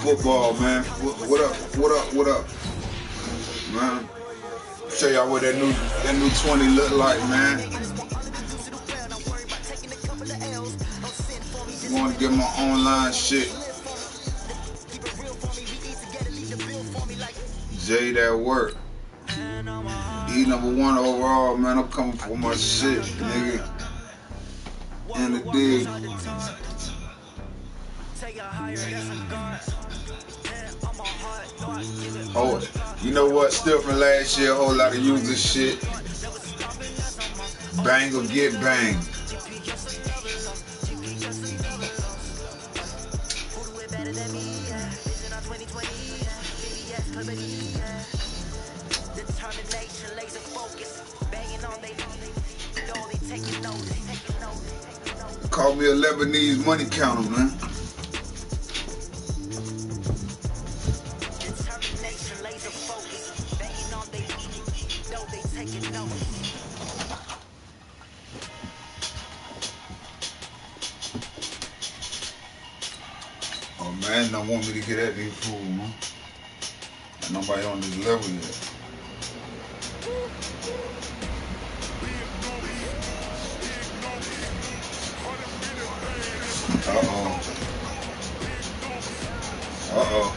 football, man. What up? What up? What up, man? Show y'all what that new 20 look like, man. Going to get my online shit. Jade at work. E #1 overall, man. I'm coming for my shit, nigga. In the dig. Oh, you know what? Still from last year, a whole lot of user shit. Bang or get banged. Call me a Lebanese money counter, man. Oh man, don't want me to get at these fools, man. Ain't nobody on this level yet. Uh-oh. Uh-oh.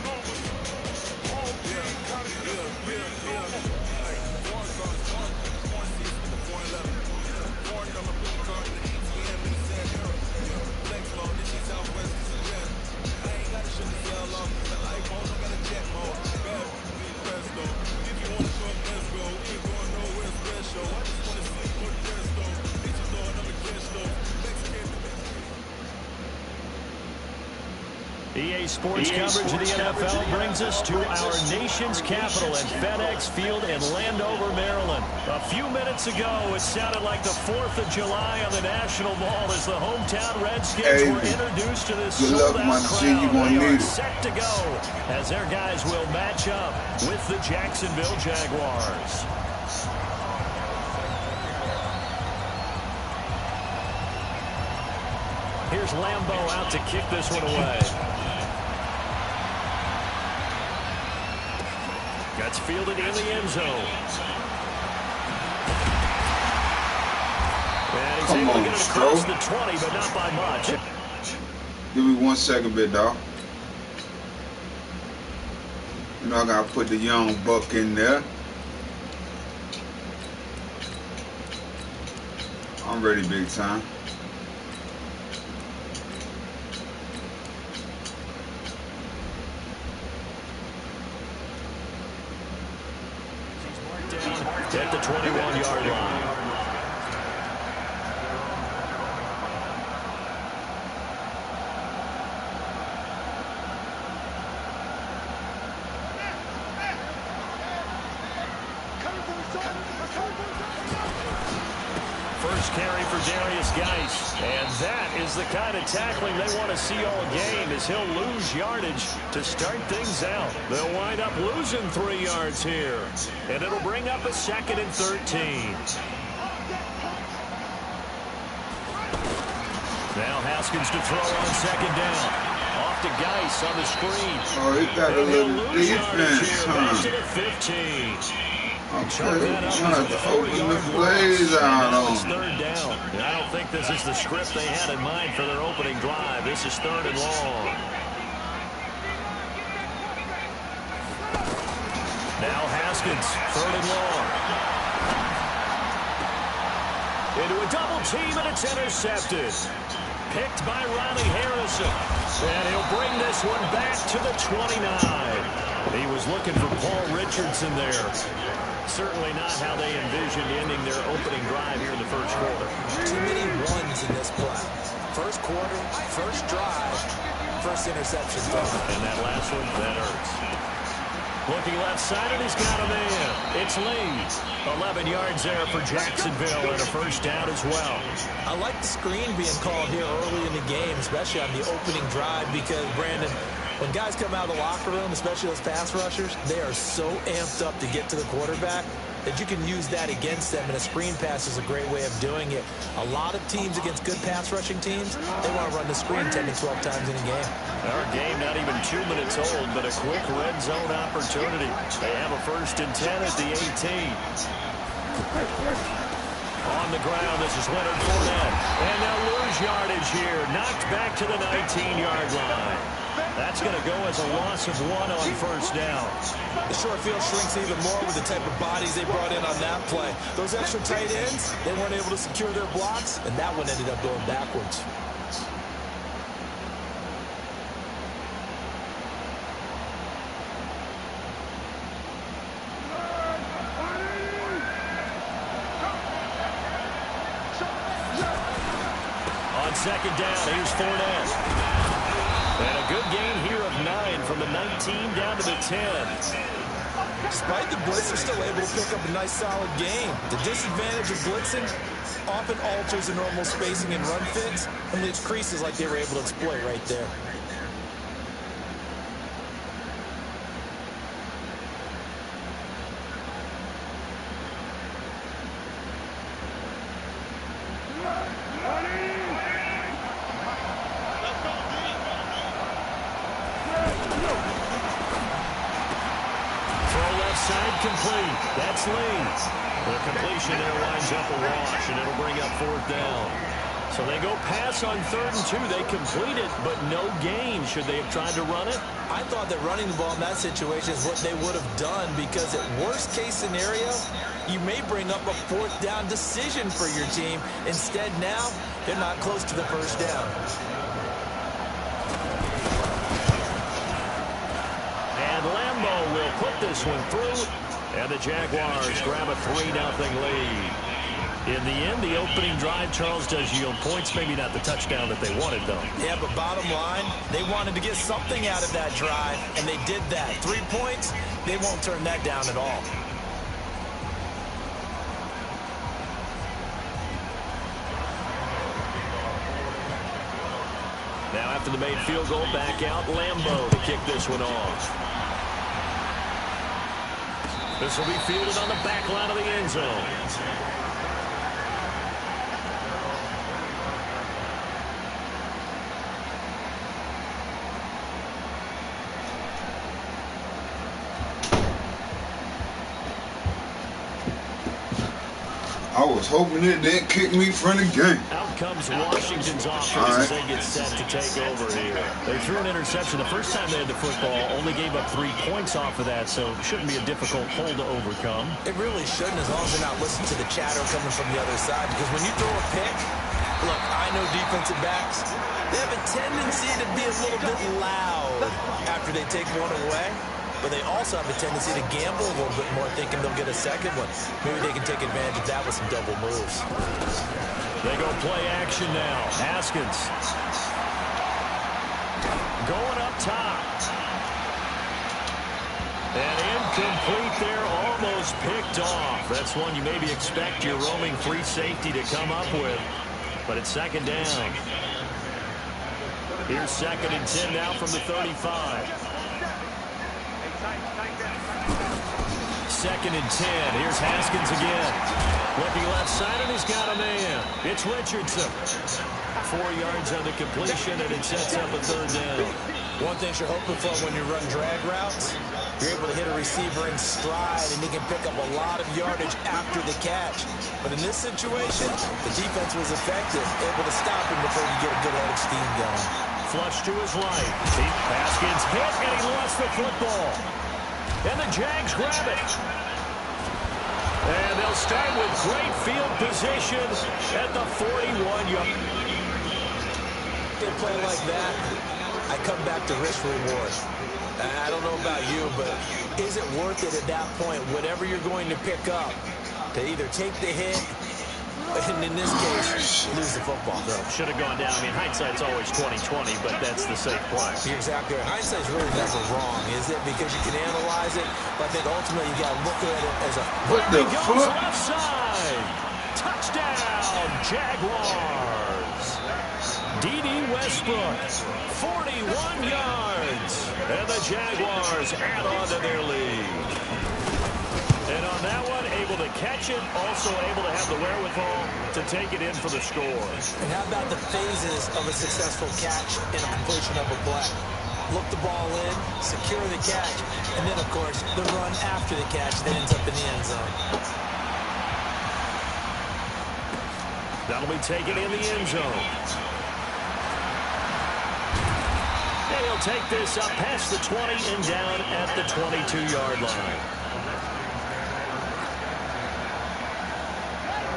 EA Sports coverage of the NFL brings us to our nation's capital at FedEx Field in Landover, Maryland. A few minutes ago, it sounded like the 4th of July on the National Mall as the hometown Redskins were introduced to this sold-out crowd. They are set to go as their guys will match up with the Jacksonville Jaguars. Here's Lambeau out to kick this one away. Gets fielded in the end zone. And he's able to get it across the 20, but not by much. Give me 1 second, bit dog. You know I gotta put the young buck in there. I'm ready big time. At the 21-yard line. First carry for Darius Geis, and that is the kind of tackling they want to see all game as he'll lose yardage to start things out. They'll wind up losing 3 yards here, and it'll bring up a 2nd and 13. Now Haskins to throw on 2nd down. Off to Geis on the screen. Oh, he got a little defense, back to the 15. Okay, we're going to have to open the plays out on. Third down. I don't think this is the script they had in mind for their opening drive. This is 3rd and long. Now Haskins, 3rd and long. Into a double team, and it's intercepted. Picked by Ronnie Harrison. And he'll bring this one back to the 29. He was looking for Paul Richardson there. Certainly not how they envisioned ending their opening drive here in the first quarter. Too many ones in this play. First quarter, first drive, first interception. And that last one, that hurts. Looking left side, and he's got a man. It's Lee. 11 yards there for Jacksonville, and a first down as well. I like the screen being called here early in the game, especially on the opening drive, because, Brandon, when guys come out of the locker room, especially those pass rushers, they are so amped up to get to the quarterback. that you can use that against them, and a screen pass is a great way of doing it. A lot of teams against good pass rushing teams, they want to run the screen 10 to 12 times in a game. Our game not even 2 minutes old, but a quick red zone opportunity. They have a 1st and 10 at the 18. On the ground, this is Leonard Fournette. And they'll lose yardage here. Knocked back to the 19-yard line. That's going to go as a loss of 1 on 1st down. The short field shrinks even more with the type of bodies they brought in on that play. Those extra tight ends, they weren't able to secure their blocks, and that one ended up going backwards. On 2nd down, here's Fournette. And a good gain here of 9 from the 19 down to the 10. Despite the blitz, they're still able to pick up a nice solid gain. The disadvantage of blitzing often alters the normal spacing and run fits and leaves creases like they were able to exploit right there. Complete. That's Lee. The completion there winds up a wash, and it'll bring up 4th down. So they go pass on 3rd and 2. They complete it, but no gain. Should they have tried to run it? I thought that running the ball in that situation is what they would have done, because at worst case scenario, you may bring up a 4th down decision for your team. Instead, now, they're not close to the 1st down. And Lambo will put this one through. And the Jaguars grab a 3-0 lead. In the end, the opening drive, Charles, does yield points. Maybe not the touchdown that they wanted, though. Yeah, but bottom line, they wanted to get something out of that drive, and they did that. 3 points, they won't turn that down at all. Now, after the made field goal, back out Lambo to kick this one off. This will be fielded on the back line of the end zone. I was hoping it didn't kick me from the game. Out comes Washington's offense as they get set to take over here. They threw an interception the first time they had the football, only gave up 3 points off of that, so it shouldn't be a difficult hole to overcome. It really shouldn't, as long as they're not listening to the chatter coming from the other side, because when you throw a pick, look, I know defensive backs, they have a tendency to be a little bit loud after they take one away. But they also have a tendency to gamble a little bit more, thinking they'll get a second one. Maybe they can take advantage of that with some double moves. They go play action now. Haskins going up top. And incomplete there, almost picked off. That's one you maybe expect your roaming free safety to come up with. But it's 2nd down. Here's 2nd and 10 now from the 35. 2nd and 10. Here's Haskins again. Looking left side, and he's got a man. It's Richardson. 4 yards on the completion, and it sets up a 3rd down. One thing you're hoping for when you run drag routes, you're able to hit a receiver in stride, and he can pick up a lot of yardage after the catch. But in this situation, the defense was effective, able to stop him before you get a good head of steam going. Flush to his right. Haskins hit, and he lost the football. And the Jags grab it. And they'll start with great field position at the 41-yard. They play like that, I come back to risk reward. I don't know about you, but is it worth it at that point, whatever you're going to pick up, to either take the hit, and in this case, lose the football? No, should have gone down. I mean, hindsight's always 20/20, but that's the safe play. You're exactly right. Hindsight's really never wrong, is it? Because you can analyze it, but I think ultimately you got to look at it as a... What the fuck? Left side. Touchdown, Jaguars. D.D. Westbrook, 41 yards. And the Jaguars add on to their lead. And on that one, able to catch it, also able to have the wherewithal to take it in for the score. And how about the phases of a successful catch and a completion of a play? Look the ball in, secure the catch, and then, of course, the run after the catch that ends up in the end zone. That'll be taken in the end zone. And he'll take this up past the 20 and down at the 22-yard line.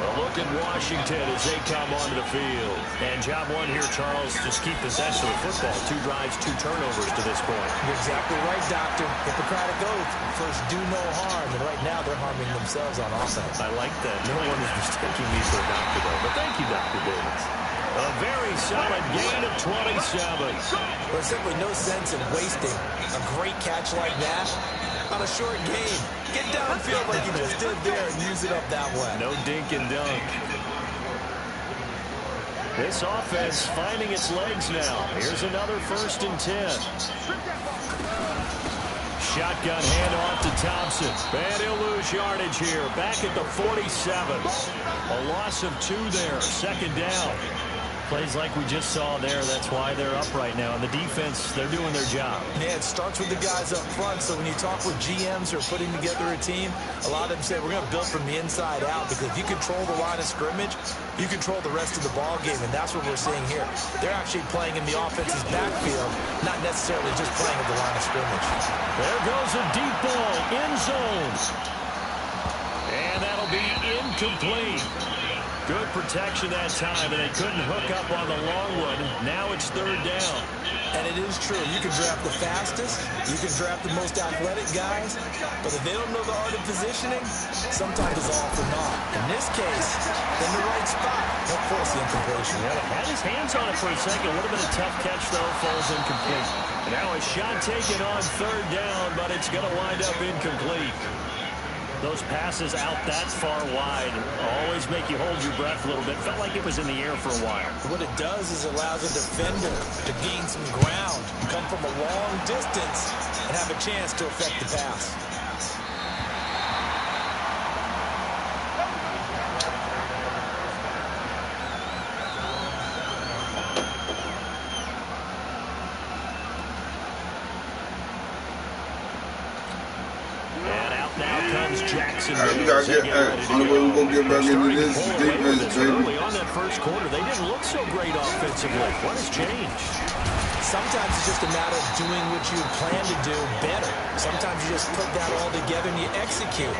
A look at Washington as they come onto the field. And job one here, Charles, just keep possession of the football. 2 drives, 2 turnovers to this point. You're exactly right, Doctor. Hippocratic oath. First, do no harm. And right now, they're harming themselves on offense. I like that. No one is mistaking me for a doctor, though. But thank you, Dr. Davis. A very solid gain of 27. There's simply no sense in wasting a great catch like that on a short game. Get downfield like you just did there and use it up that way. No dink and dunk. This offense finding its legs now. Here's another 1st and 10. Shotgun handoff to Thompson. And he'll lose yardage here. Back at the 47. A loss of 2 there. 2nd down. Plays like we just saw there. That's why they're up right now. And the defense, they're doing their job. Yeah, it starts with the guys up front. So when you talk with GMs who are putting together a team, a lot of them say we're going to build from the inside out, because if you control the line of scrimmage, you control the rest of the ball game. And that's what we're seeing here. They're actually playing in the offense's backfield, not necessarily just playing at the line of scrimmage. There goes a deep ball, end zone. And that'll be incomplete. Good protection that time, and they couldn't hook up on the long one. Now it's 3rd down. And it is true. You can draft the fastest. You can draft the most athletic guys. But if they don't know the art of positioning, sometimes it's all for naught. In this case, in the right spot, they'll force the incompletion. Yeah, had his hands on it for a second. Would have been a tough catch, though. Falls incomplete. Now a shot taken on 3rd down, but it's going to wind up incomplete. Those passes out that far wide always make you hold your breath a little bit. Felt like it was in the air for a while. What it does is it allows a defender to gain some ground, come from a long distance, and have a chance to affect the pass. Jackson. We gotta get, only way we're gonna get back into this defense, baby. Early on that first quarter, they didn't look so great offensively. What has changed? Sometimes it's just a matter of doing what you plan to do better. Sometimes you just put that all together and you execute.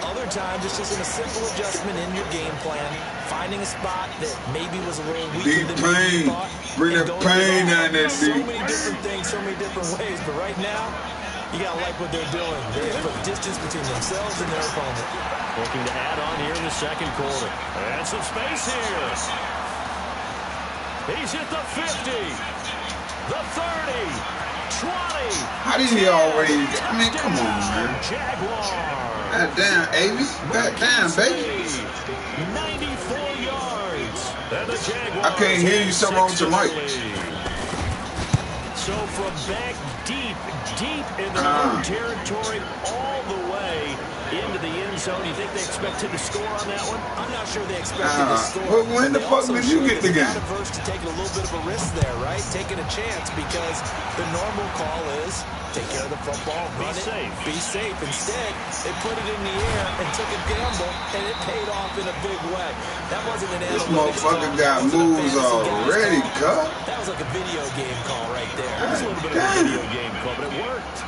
Other times it's just a simple adjustment in your game plan, finding a spot that maybe was a little weaker than you thought. Bring that pain down there, so many different things, so many different ways. But right now, you got to like what they're doing. They put distance between themselves and their opponent. Looking to add on here in the 2nd quarter. And some space here. He's hit the 50, the 30, 20. How did he already? I mean, come on, man. Jaguar. God damn, Avis. God damn, baby. 94 yards. And the Jaguars. I can't hear you. Something wrong with your mic. So from back deep in their own territory, all the way into the end zone. You think they expected to score on that one? I'm not sure they expected to score. But when the fuck did you get the game? They're adverse to taking a little bit of a risk there, right? Taking a chance, because the normal call is take care of the football, run it, be safe. Instead, they put it in the air and took a gamble, and it paid off in a big way. That wasn't an analytics call. This motherfucker got moves already, cut. That was like a video game call right there. That was a little bit of a video game call, but it worked.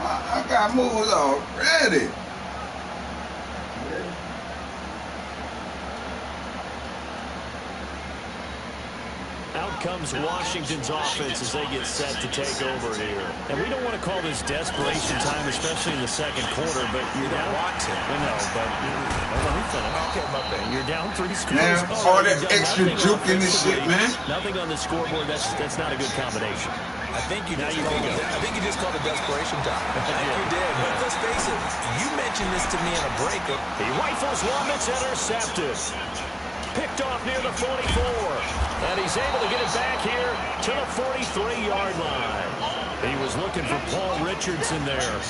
I got moves already. Out comes Washington's offense as they get set to take over here. And we don't want to call this desperation time, especially in the 2nd quarter, but you're down. No, but let me finish. Okay, my bad. You're down 3 scores. Man, all that extra juke in this shit, man. Nothing on the scoreboard. That's not a good combination. I think you just called it desperation time. I think you did. But let's face it, you mentioned this to me in a break. He rifles one that's intercepted. Picked off near the 44. And he's able to get it back here to the 43-yard line. He was looking for Paul Richardson there.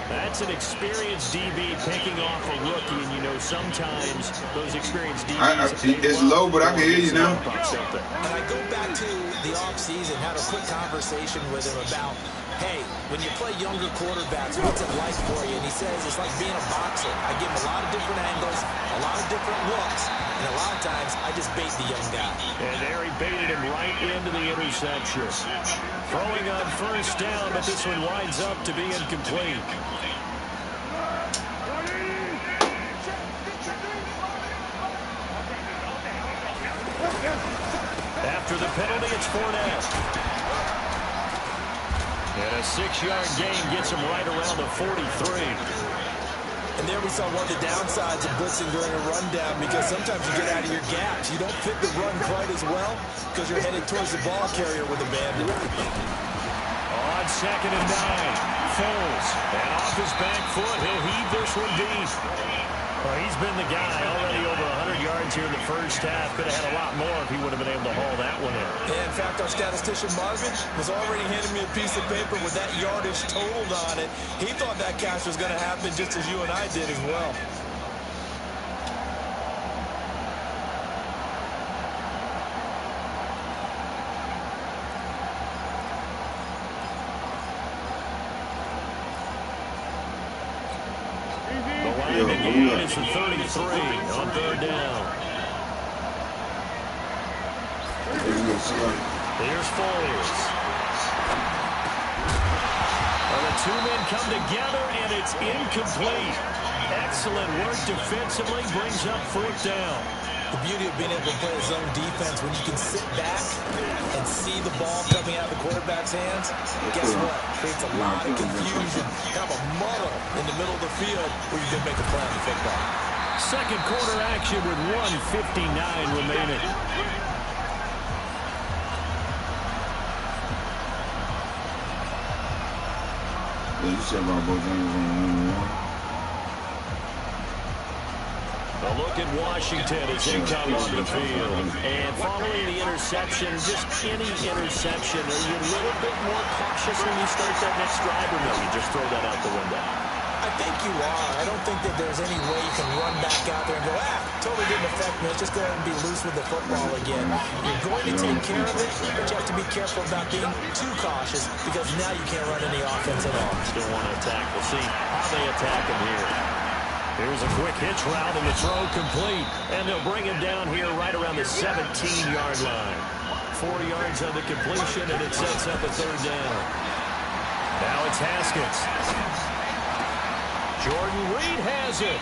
That's an experienced DB picking off a rookie, and you know sometimes those experienced DBs... It's low, but I can hear you now. And I go back to the offseason, had a quick conversation with him about, hey, when you play younger quarterbacks, what's it like for you? And he says it's like being a boxer. I give him a lot of different angles, a lot of different looks, and a lot of times I just bait the young guy. And there he baited him right into the interception. Throwing on first down, but this one winds up to be incomplete. After the penalty, it's Fournette. And a 6-yard gain gets him right around the 43. And there we saw one of the downsides of blitzing during a rundown, because sometimes you get out of your gaps. You don't fit the run quite as well because you're headed towards the ball carrier with a bandit. On 2nd and 9, Foles. And off his back foot, he'll heave this one deep. Well, he's been the guy already over 100 yards here in the first half. Could have had a lot more if he would have been able to haul that one in. Yeah, in fact, our statistician Marvin was already handing me a piece of paper with that yardage totaled on it. He thought that catch was going to happen just as you and I did as well. It's a 33 on 3rd down. Here's Foles. Well, the two men come together, and it's incomplete. Excellent work defensively, brings up 4th down. The beauty of being able to play a zone defense, when you can sit back and see the ball coming out of the quarterback's hands, guess what? Creates a lot of confusion, kind of a muddle in the middle of the field where you can make a play on the football. Second quarter action with 1:59 remaining. You said about Bojangles on 1-1. A look at Washington as they come onto the field. And following the interception, just any interception, are you a little bit more cautious when you start that next drive, or no, you just throw that out the window? I think you are. I don't think that there's any way you can run back out there and go, totally didn't affect me. Let's just go ahead and be loose with the football again. You're going to take care of it, but you have to be careful about being too cautious, because now you can't run any offense at all. Still want to attack. We'll see how they attack him here. Here's a quick hitch route, and the throw complete. And they'll bring him down here right around the 17-yard line. 4 yards on the completion, and it sets up a 3rd down. Now it's Haskins. Jordan Reed has it.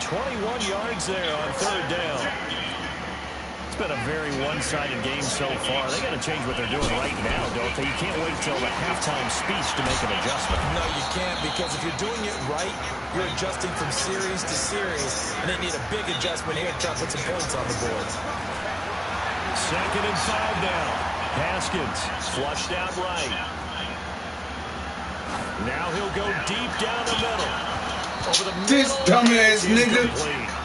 21 yards there on 3rd down. It's been a very one-sided game so far. They got to change what they're doing right now, don't they? You can't wait till the halftime speech to make an adjustment. No, you can't, because if you're doing it right, you're adjusting from series to series, and they need a big adjustment here to try to put some points on the board. 2nd and 5 now. Haskins flushed out right. Now he'll go deep down the middle. Over the middle. This dumbass nigga.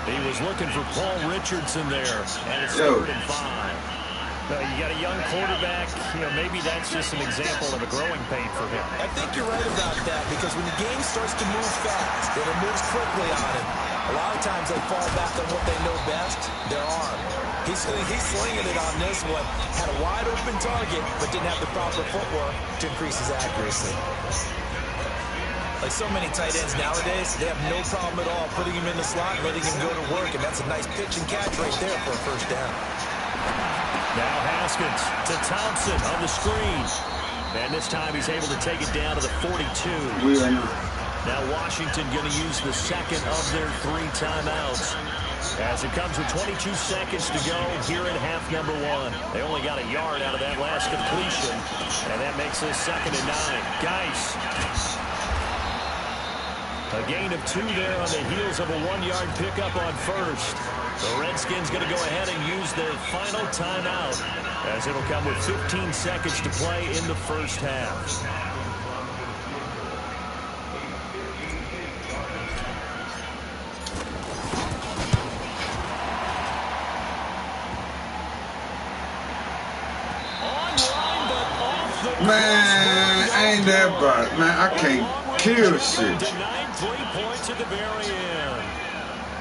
He was looking for Paul Richardson there, and it's 3rd and 5. You got a young quarterback. Maybe that's just an example of a growing pain for him. I think you're right about that, because when the game starts to move fast and it moves quickly on him, a lot of times they fall back on what they know best, their arm. He's slinging it on this one. Had a wide open target, but didn't have the proper footwork to increase his accuracy. Like so many tight ends nowadays, they have no problem at all putting him in the slot and letting him go to work, and that's a nice pitch and catch right there for a 1st down. Now Haskins to Thompson on the screen. And this time he's able to take it down to the 42. Now Washington going to use the 2nd of their 3 timeouts, as it comes with 22 seconds to go here in half number 1. They only got a yard out of that last completion, and that makes this 2nd and 9. Geis. A gain of 2 there on the heels of a 1-yard pickup on 1st. The Redskins going to go ahead and use their final timeout, as it'll come with 15 seconds to play in the first half. Man, I ain't ain't that bad, man. I can't kill shit. Denied 3 points at the very end.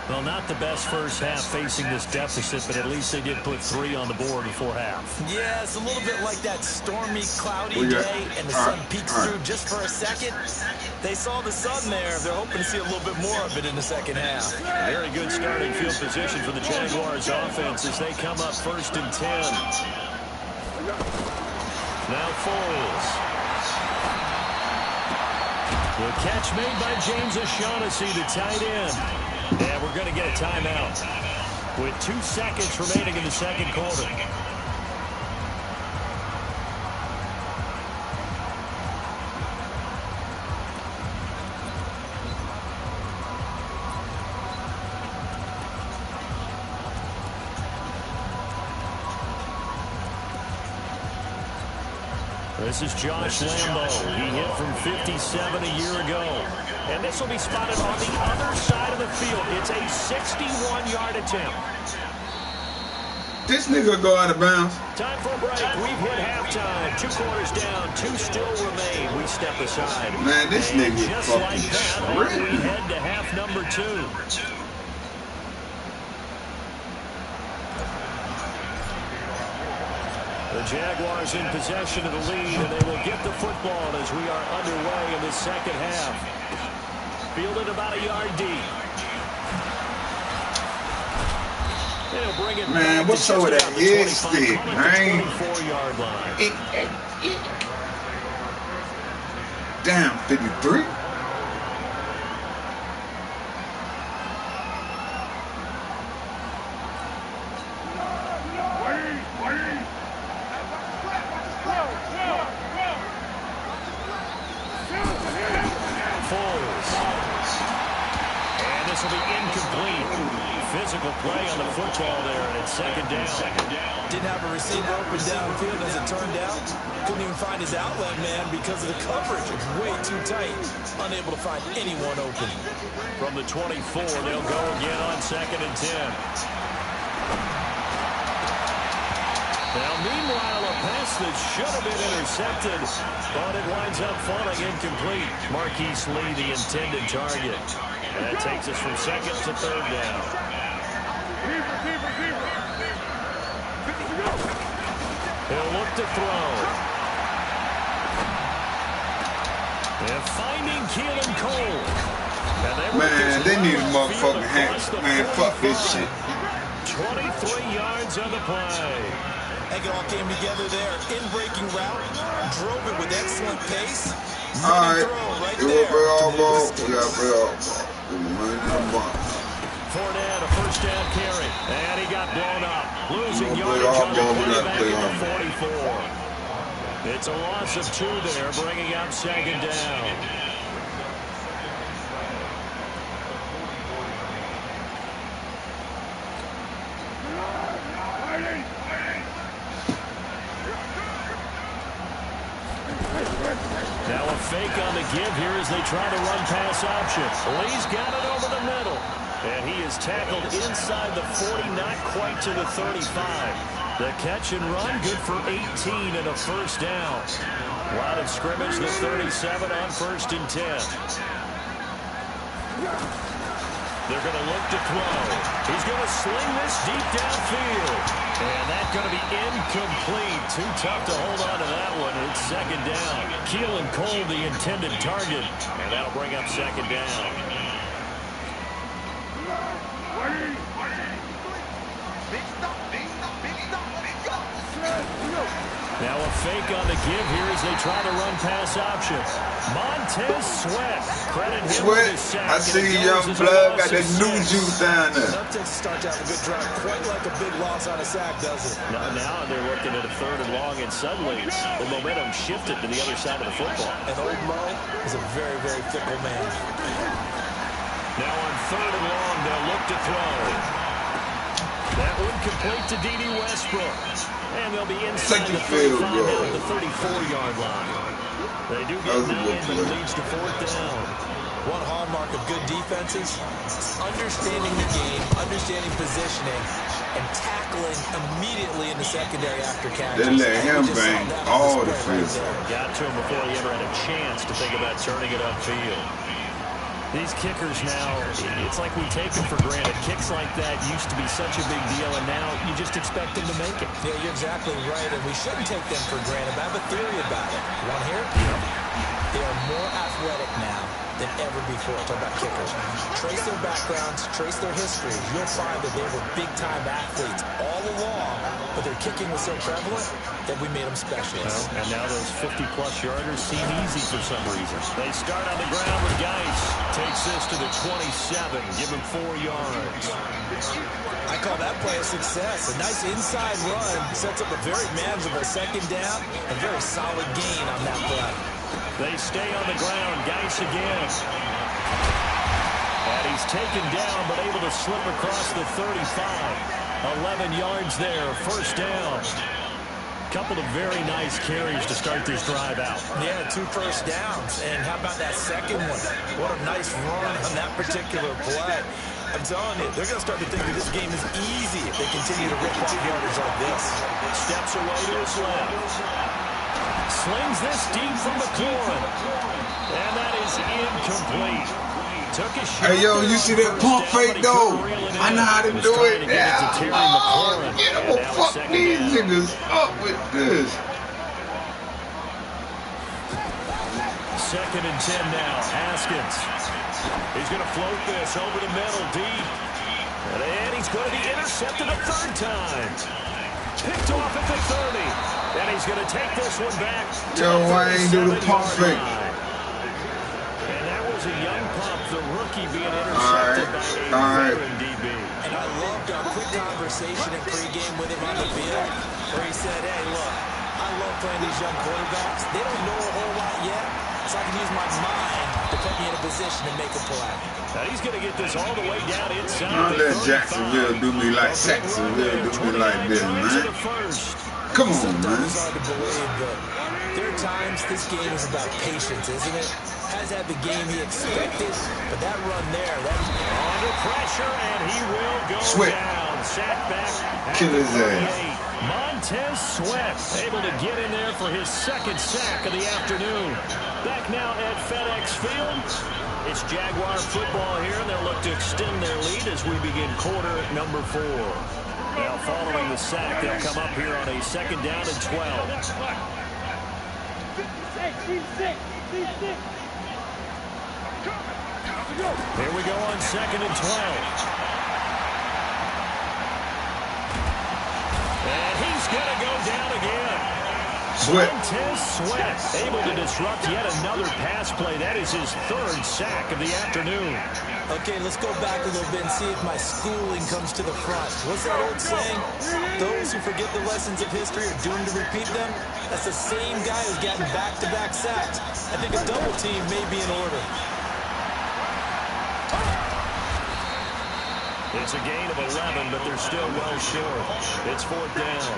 Well, not the best first half facing this deficit, but at least they did put 3 on the board before half. Yeah, it's a little bit like that stormy, cloudy day, and the sun peeks through just for a second. They saw the sun there. They're hoping to see a little bit more of it in the second half. Very good starting field position for the Jaguars offense as they come up 1st and 10. Now Foles. The catch made by James O'Shaughnessy, the tight end. And we're going to get a timeout with 2 seconds remaining in the second quarter. This is Josh Lambo. He hit from 57 a year ago. And this will be spotted on the other side of the field. It's a 61-yard attempt. This nigga go out of bounds. Time for a break. We've hit halftime. 2 quarters down. 2 still remain. We step aside. Man, this nigga just fucking like that, we head to half number 2. The Jaguars in possession of the lead, and they will get the football as we are underway in the second half. Fielded about a yard deep. They'll bring it man, what's up with that head stick, man? 24-yard line. Damn, 53? This will be incomplete. Physical play on the football there, and it's second down. Didn't have a receiver open downfield as it turned out. Couldn't even find his outlet man because of the coverage. It's way too tight. Unable to find anyone open. From the 24, they'll go again on 2nd and 10. Now, meanwhile, a pass that should have been intercepted, but it winds up falling incomplete. Marquise Lee, the intended target. And that takes us from 2nd to 3rd down. He'll look to throw. And finding Keelan Cole. Man, they need a motherfucking hand. Man, fuck this shit. 23 yards on the play. It all came together there. In breaking route. Drove it with excellent pace. All right. Right it will be all ball. We got to play all ball. Fournette, a first down carry. And he got blown up. Losing yardage on the play back at the 44. It's a loss of 2 there, bringing up 2nd down. Now a fake on the give here as they try to run pass option. Lee's got it over the middle. And he is tackled inside the 40, not quite to the 35. The catch and run, good for 18 and a first down. Line of scrimmage, the 37 on 1st and 10. They're going to look to throw. He's going to sling this deep downfield. And that's going to be incomplete. Too tough to hold on to that one. It's 2nd down. Keelan Cole, the intended target. And that'll bring up 2nd down. Now a fake on the give here as they try to run pass option. Montez Sweat. Credit him with his sack. I see young blood got that new juice down there. That starts out a good drive, quite like a big loss on a sack, does it? Now they're looking at a 3rd and long, and suddenly the momentum shifted to the other side of the football. And old Mo is a very, very fickle man. Now on 3rd and long, they'll look to throw. That one complete to D.D. Westbrook. And they'll be inside the 35 down the 34-yard line. They do get 9, but it leads to 4th down. One hallmark of good defenses is understanding the game, understanding positioning, and tackling immediately in the secondary after catches. They let him bang all the field. Got to him before he ever had a chance to think about turning it upfield. These kickers now, it's like we take them for granted. Kicks like that used to be such a big deal, and now you just expect them to make it. Yeah, you're exactly right, and we shouldn't take them for granted. I have a theory about it. You want to hear it? They are more athletic now than ever before. Talk about kickers. Trace their backgrounds, trace their history. You'll find that they were big-time athletes all along, but their kicking was so prevalent that we made them specialists. Well, and now those 50-plus yarders seem easy for some reason. They start on the ground with Geis. Takes this to the 27. Give him 4 yards. I call that play a success. A nice inside run sets up a very manageable second down. A very solid gain on that play. They stay on the ground. Geis again. And he's taken down, but able to slip across the 35. 11 yards there. First down. Couple of very nice carries to start this drive out. Yeah, 2 first downs. And how about that second one? What a nice run on that particular play. I'm telling you, they're going to start to think that this game is easy if they continue to rip off yardage like this. Steps away to his left. Slings this deep from McLaurin. And that is incomplete. Took a shot. Hey, yo, you see that pump fake, though? I know how to do it. Yeah. Oh, get him. Fuck these niggas up with this. 2nd and 10 now. Haskins. He's going to float this over the middle deep. And he's going to be intercepted a 3rd time. Picked off at the 30. And he's going to take this one back. Yo, why ain't do the pump fake? And that was a young pump, the rookie being intercepted by a veteran DB. And I loved our quick conversation in pregame with him on the field where he said, hey, look, I love playing these young quarterbacks. They don't know a whole lot yet, so I can use my mind to put me in a position to make a play. Now he's going to get this all the way down inside. Don't let Jacksonville do me like Saxonville do me like this, man. Come on, man. It's hard to believe, but there are times this game is about patience, isn't it? Has had the game he expected, but that run there, that's under pressure, and he will go down. Sack back. Kill his ass. Montez Sweat able to get in there for his 2nd sack of the afternoon. Back now at FedEx Field. It's Jaguar football here, and they'll look to extend their lead as we begin quarter number 4. Now, following the sack, they'll come up here on a 2nd down and 12. Here we go on 2nd and 12. And he's going to go down again. Montez Sweat able to disrupt yet another pass play. That is his 3rd sack of the afternoon. Okay, let's go back a little bit and see if my schooling comes to the front. What's that old saying? Those who forget the lessons of history are doomed to repeat them. That's the same guy who's gotten back-to-back sacks. I think a double team may be in order. It's a gain of 11, but they're still well short. It's 4th down.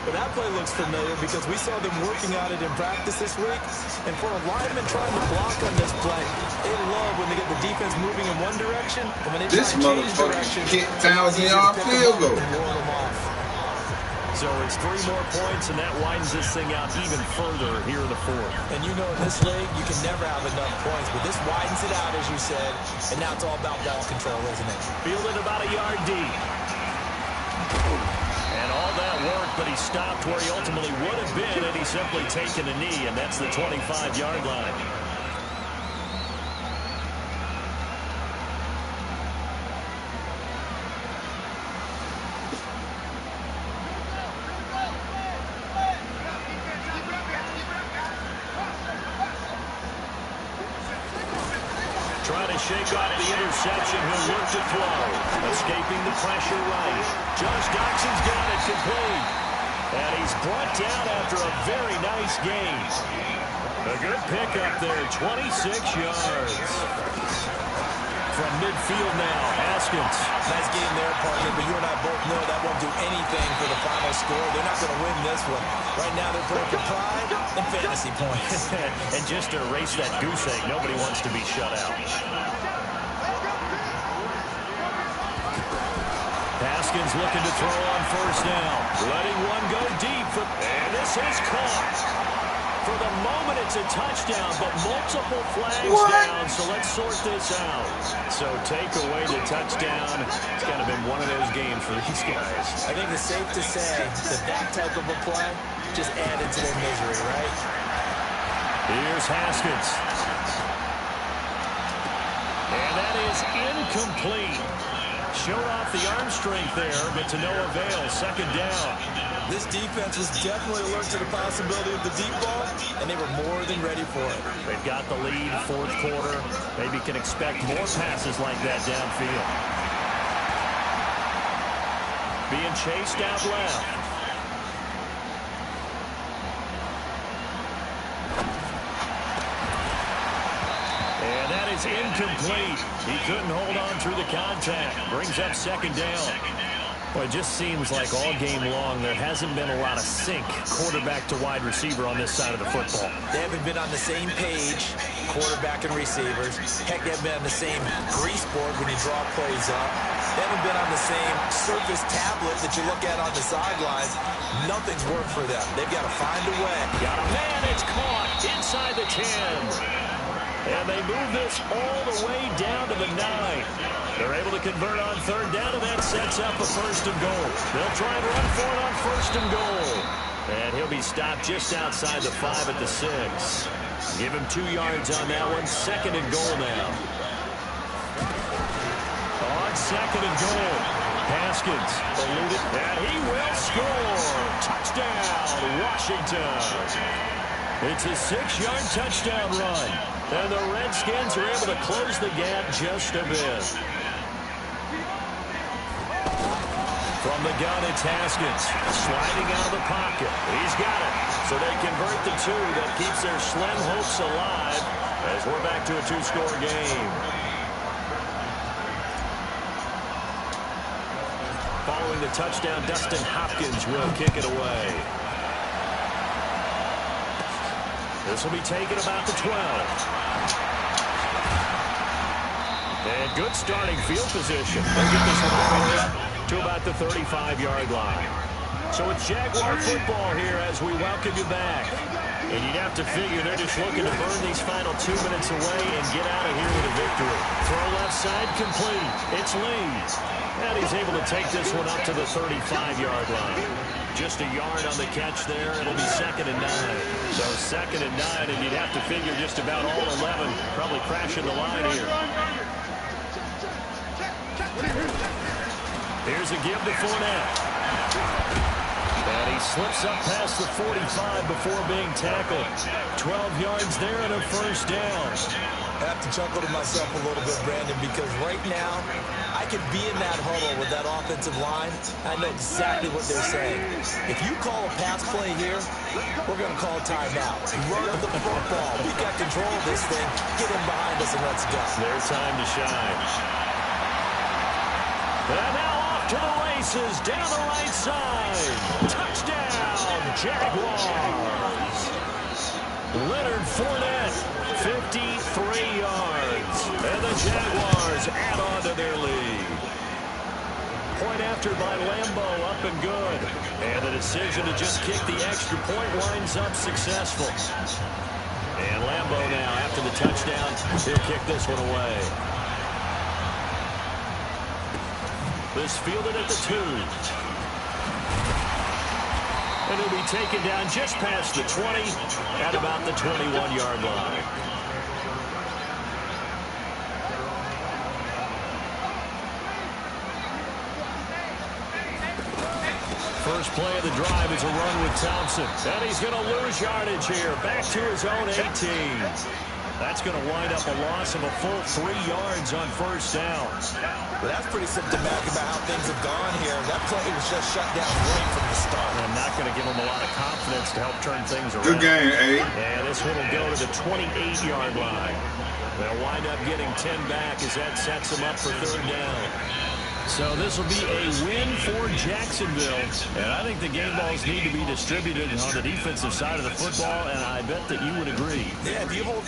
But that play looks familiar because we saw them working on it in practice this week. And for a lineman trying to block on this play, they love when they get the defense moving in one direction. And when they this motherfucker kick 1,000-yard field goal. So it's 3 more points, and that widens this thing out even further here in the 4th. And you know in this league, you can never have enough points. But this widens it out, as you said. And now it's all about ball control, isn't it? Fielded about a yard deep. And all that work, but he stopped where he ultimately would have been, and he's simply taken a knee, and that's the 25-yard line. Trying to shake off the interception. He'll look to throw. Escaping the pressure right. Josh Doxson's got it complete. And he's brought down after a very nice gain. A good pickup there, 26 yards. from midfield now. Haskins. Nice game there, partner, but you and I both know that won't do anything for the final score. They're not going to win this one. Right now they're playing for pride and fantasy points. And just to erase that goose egg, nobody wants to be shut out. Haskins looking to throw on first down. Letting one go deep. And this is caught. For the moment, it's a touchdown, but multiple flags down, so let's sort this out. So take away the touchdown. It's kind of been one of those games for these guys. I think it's safe to say that type of a play just added to their misery, right? Here's Haskins. And that is incomplete. Showed off the arm strength there, but to no avail. Second down. This defense was definitely alert to the possibility of the deep ball, and they were more than ready for it. They've got the lead, fourth quarter. Maybe can expect more passes like that downfield. Being chased out left. And that is incomplete. He couldn't hold on through the contact. Brings up second down. Well, it just seems like all game long there hasn't been a lot of sync quarterback to wide receiver on this side of the football. They haven't been on the same page, quarterback and receivers. Heck, they haven't been on the same grease board when you draw plays up. They haven't been on the same surface tablet that you look at on the sidelines. Nothing's worked for them. They've got to find a way. Got a man, it's caught inside the 10. And they move this all the way down to the 9. They're able to convert on third down, and that sets up a first and goal. They'll try and run for it on first and goal. And he'll be stopped just outside the 5 at the 6. Give him 2 yards on that one. Second and goal now. On second and goal. Haskins eluded, and he will score. Touchdown, Washington. It's a 6-yard touchdown run. And the Redskins are able to close the gap just a bit. From the gun, it's Haskins. Sliding out of the pocket. He's got it. So they convert the 2. That keeps their slim hopes alive as we're back to a 2-score game. Following the touchdown, Dustin Hopkins will kick it away. This will be taken about the 12. And good starting field position. They'll get this one all the way up to about the 35-yard line. So it's Jaguar football here as we welcome you back. And you'd have to figure they're just looking to burn these final 2 minutes away and get out of here with a victory. Throw left side complete. It's Lee. And he's able to take this one up to the 35-yard line. Just a yard on the catch there. It'll be second and 9. So second and 9, and you'd have to figure just about all 11 probably crashing the line here. Here's a give to Fournette. And he slips up past the 45 before being tackled. 12 yards there and a first down. I have to chuckle to myself a little bit, Brandon, because right now I could be in that huddle with that offensive line. I know exactly what they're saying. If you call a pass play here, we're going to call a timeout. Run the football. We got control of this thing. Get him behind us and let's go. Their time to shine. And now off to the races down the right side. Touchdown, Jaguars. Leonard Fournette, 53 yards. And the Jaguars add on to their lead. Point after by Lambeau, up and good. And the decision to just kick the extra point winds up successful. And Lambeau now, after the touchdown, he'll kick this one away. This fielded at the 2. And he'll be taken down just past the 20 at about the 21-yard line. First play of the drive is a run with Thompson. And he's going to lose yardage here. Back to his own 18. That's going to wind up a loss of a full 3 yards on first down. Well, that's pretty symptomatic about how things have gone here. That play was just shut down right from the start. And I'm not going to give him a lot of confidence to help turn things around. Good game, A. And this one will go to the 28-yard line. They'll wind up getting 10 back as that sets them up for third down. So this will be a win for Jacksonville. And I think the game balls need to be distributed on the defensive side of the football, and I bet that you would agree. Yeah, do you hold...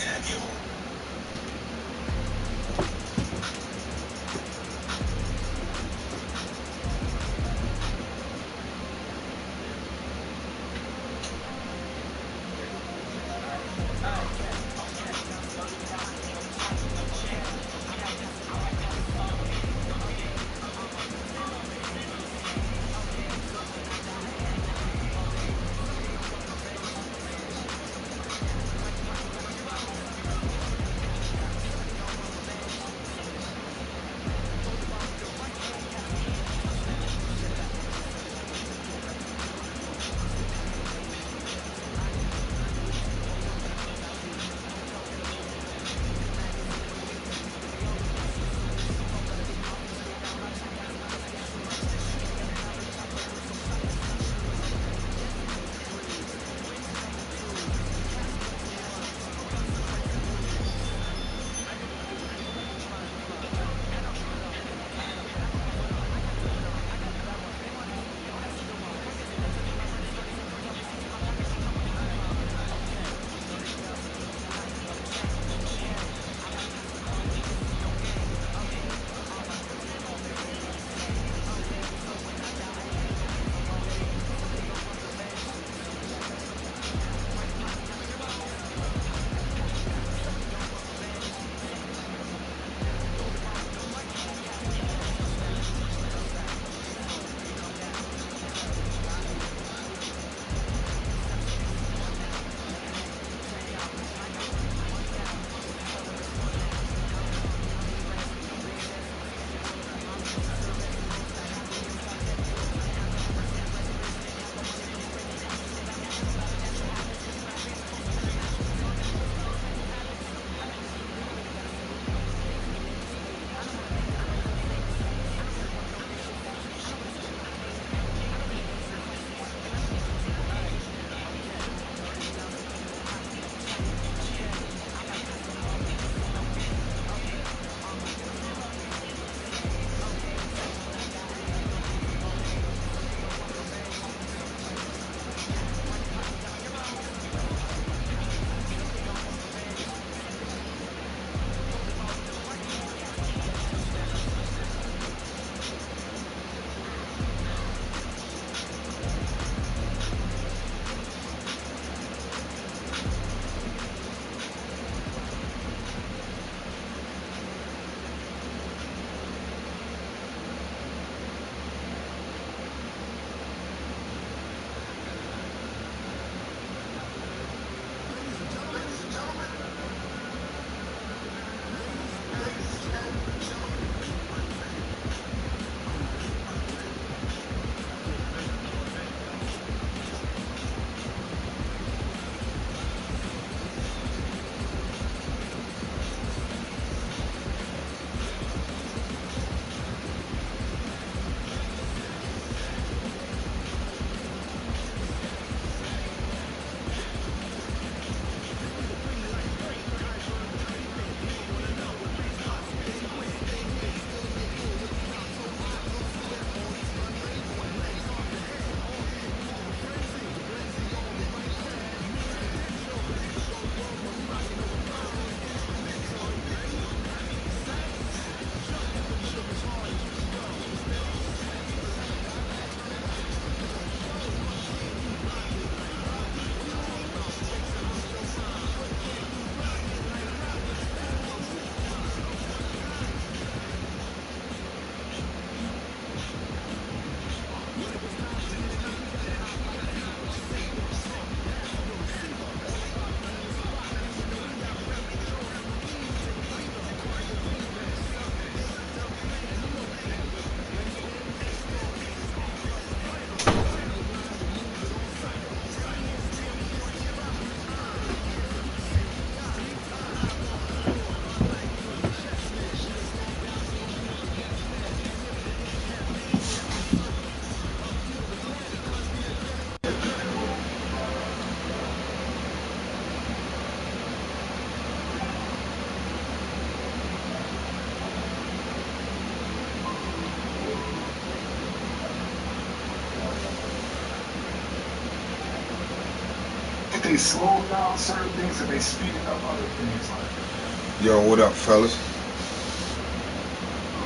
they slow down certain things and they speed up other things. Like, yo, what up, fellas?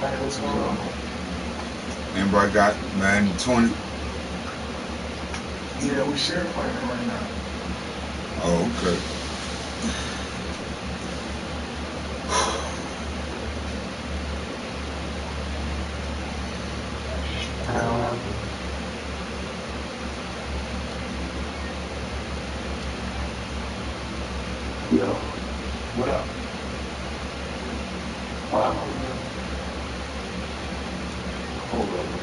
what's going on? Anybody got Madden 20? Yeah, we share playing it right now. Oh, okay. Yo, what up? Wow. Hold on.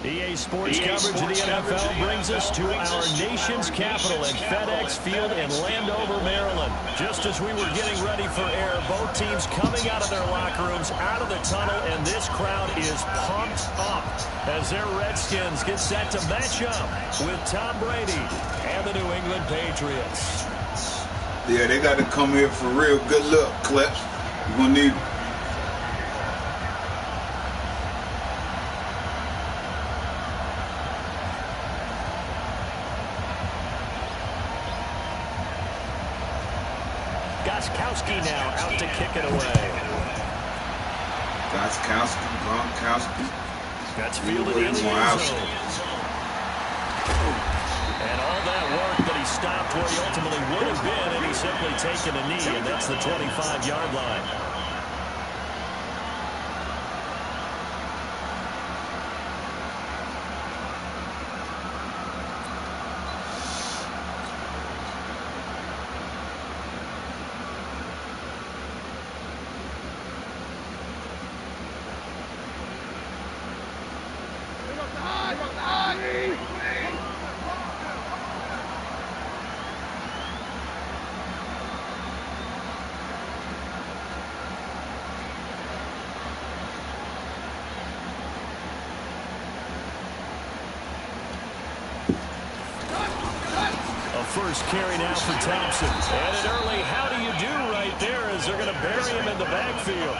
EA Sports coverage of the NFL brings us to our nation's capital at FedEx Field in Landover, Maryland. Just as we were getting ready for air, both teams coming out of their locker rooms, out of the tunnel, and this crowd is pumped up as their Redskins get set to match up with Tom Brady and the New England Patriots. Yeah, they got to come here for real. Good luck, Clips. You're going to need it. Gronkowski now out to kick it away. Gronkowski. That's fielded in the end zone. And all that work that he stopped where he ultimately would have been, and he's simply taken a knee, and that's the 25-yard line. First carry now for Thompson. And an early how do you do right there as they're going to bury him in the backfield.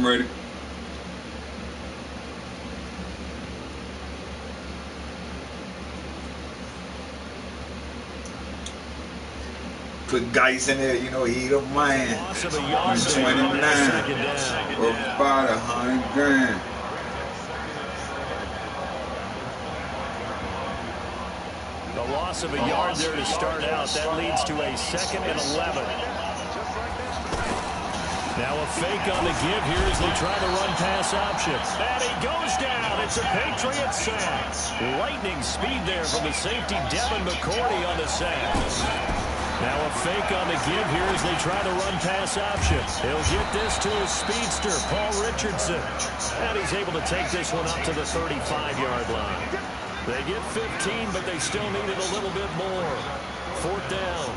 I'm ready. Put Geis in there, you know, heat up man. Loss of a yard He's there 29. on second down. Or about $100 grand. The loss of a yard there to start out. That leads to a 2nd and 11. Now a fake on the give here as they try the run pass option. And he goes down. It's a Patriot sack. Lightning speed there from the safety Devin McCourty on the sack. Now a fake on the give here as they try the run pass option. He'll get this to his speedster, Paul Richardson. And he's able to take this one up to the 35-yard line. They get 15, but they still needed a little bit more. 4th down.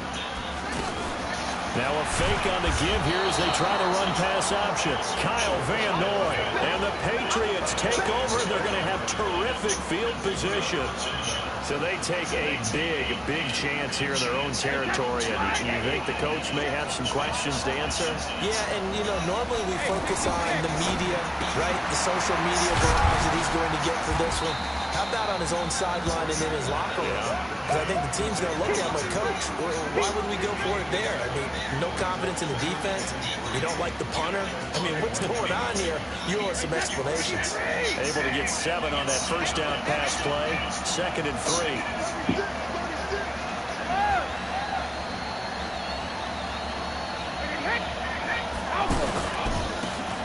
Now a fake on the give here as they try the run pass option. Kyle Van Noy. And the Patriots take over. They're going to have terrific field position. So they take a big chance here in their own territory. And you think the coach may have some questions to answer? Yeah, and, you know, normally we focus on the media, right? The social media barrage that he's going to get for this one. How about on his own sideline and in his locker room? Because I think the team's going to look at him like, Coach, why would we go for it there? I mean, no confidence in the defense. You don't like the punter. I mean, what's going on here? You owe us some explanations. Able to get 7 on that first down pass play. 2nd and 3.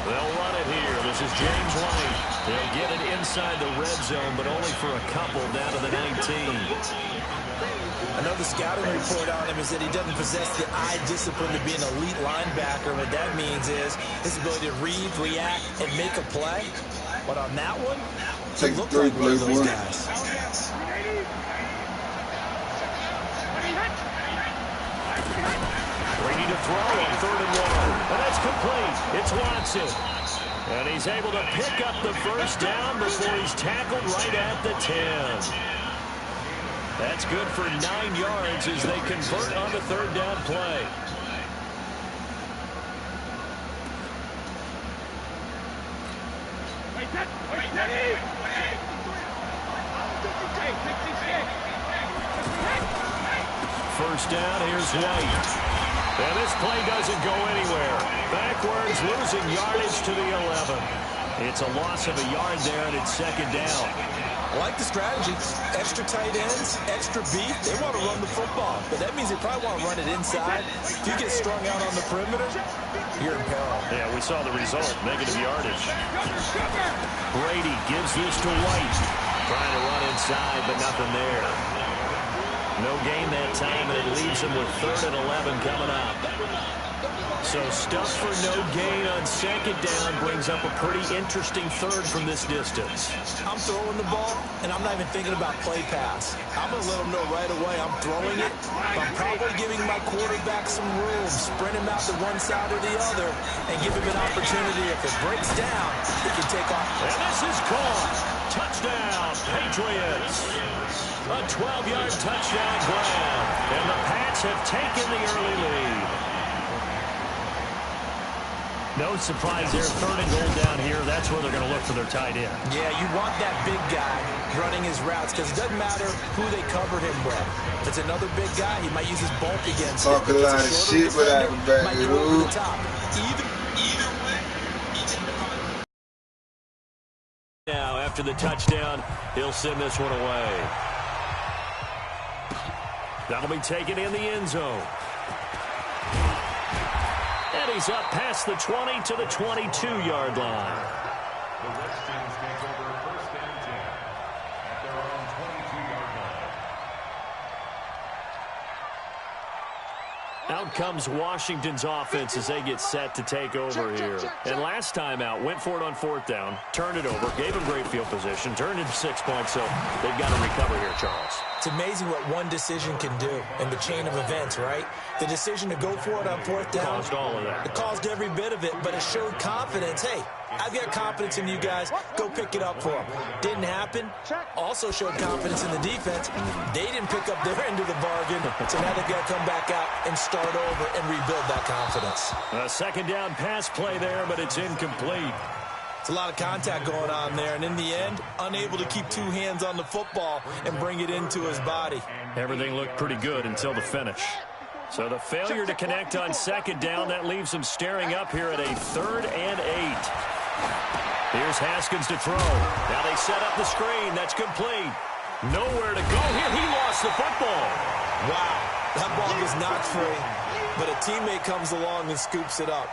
They'll run it here. This is James White. They'll get it inside the red zone, but only for a couple down to the 19. I know the scouting report on him is that he doesn't possess the eye discipline to be an elite linebacker. What that means is his ability to read, react, and make a play. But on that one, he looked like one of those guys. Ready to throw on 3rd and 1. And that's complete. It's Watson. And he's able to pick up the first down before he's tackled right at the 10. That's good for 9 yards as they convert on the 3rd down play. First down, here's White. And this play doesn't go anywhere. Backwards, losing yardage to the 11. It's a loss of a yard there, and it's 2nd down. I like the strategy. Extra tight ends, extra beef. They want to run the football, but that means they probably want to run it inside. If you get strung out on the perimeter, you're in peril. Yeah, we saw the result, negative yardage. Brady gives this to White. Trying to run inside, but nothing there. No gain that time, and it leaves him with 3rd and 11 coming up. So stuff for no gain on 2nd down brings up a pretty interesting 3rd from this distance. I'm throwing the ball, and I'm not even thinking about play pass. I'm going to let him know right away I'm throwing it. I'm probably giving my quarterback some room, sprint him out to one side or the other, and give him an opportunity. If it breaks down, he can take off. And this is caught. Touchdown, Patriots. A 12-yard touchdown grab. And the Pats have taken the early lead. No surprise there. 3rd and goal down here. That's where they're going to look for their tight end. Yeah, you want that big guy running his routes because it doesn't matter who they covered him with. If it's another big guy, he might use his bulk against him. Talk a lot of shit, but I can back it up. Either way. Now, after the touchdown, he'll send this one away. That'll be taken in the end zone. And he's up past the 20 to the 22-yard line. The Redskins take over 1st and 10 at their own 22-yard line. Out comes Washington's offense as they get set to take over here. And last time out, went for it on 4th down, turned it over, gave them great field position, turned into 6 points, so they've got to recover here, Charles. It's amazing what one decision can do in the chain of events, right? The decision to go for it on 4th down. Caused all of that. It caused every bit of it, but it showed confidence. Hey, I've got confidence in you guys. Go pick it up for them. Didn't happen. Also showed confidence in the defense. They didn't pick up their end of the bargain, so now they've got to come back out and start over and rebuild that confidence. A second down pass play there, but it's incomplete. It's a lot of contact going on there, and in the end, unable to keep two hands on the football and bring it into his body. Everything looked pretty good until the finish. So the failure to connect on second down, that leaves him staring up here at a 3rd and 8. Here's Haskins to throw. Now they set up the screen. That's complete. Nowhere to go here. He lost the football. Wow, that ball was knocked free, but a teammate comes along and scoops it up.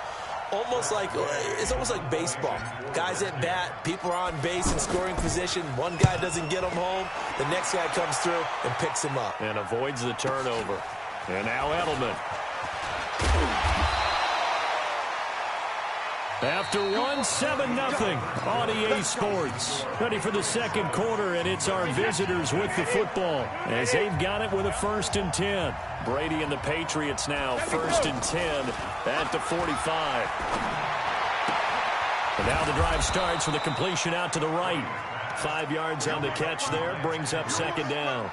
It's almost like baseball. Guys at bat, people are on base in scoring position. One guy doesn't get him home. The next guy comes through and picks him up. And avoids the turnover. And now Edelman. After 7-0 on EA Sports. Ready for the second quarter, and it's our visitors with the football as they've got it with a 1st and 10. Brady and the Patriots now 1st and 10 at the 45. And now the drive starts with a completion out to the right. 5 yards on the catch there, brings up 2nd down.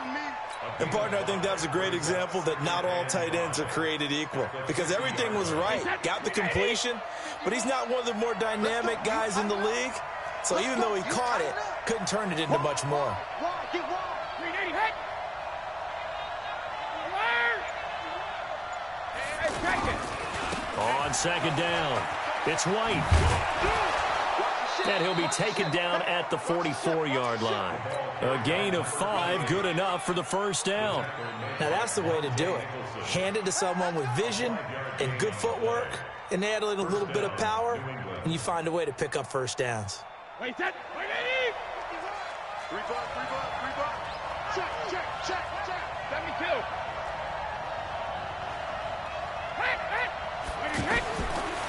And, partner, I think that was a great example that not all tight ends are created equal because everything was right. Got the completion, but he's not one of the more dynamic guys in the league. So even though he caught it, couldn't turn it into much more. On 2nd down, it's White. And he'll be taken down at the 44-yard line. A gain of 5, good enough for the 1st down. Now that's the way to do it. Hand it to someone with vision and good footwork and add in a little bit of power, and you find a way to pick up 1st downs. Wait, set. Wait, ready. 3 buck. Check. Let me kill.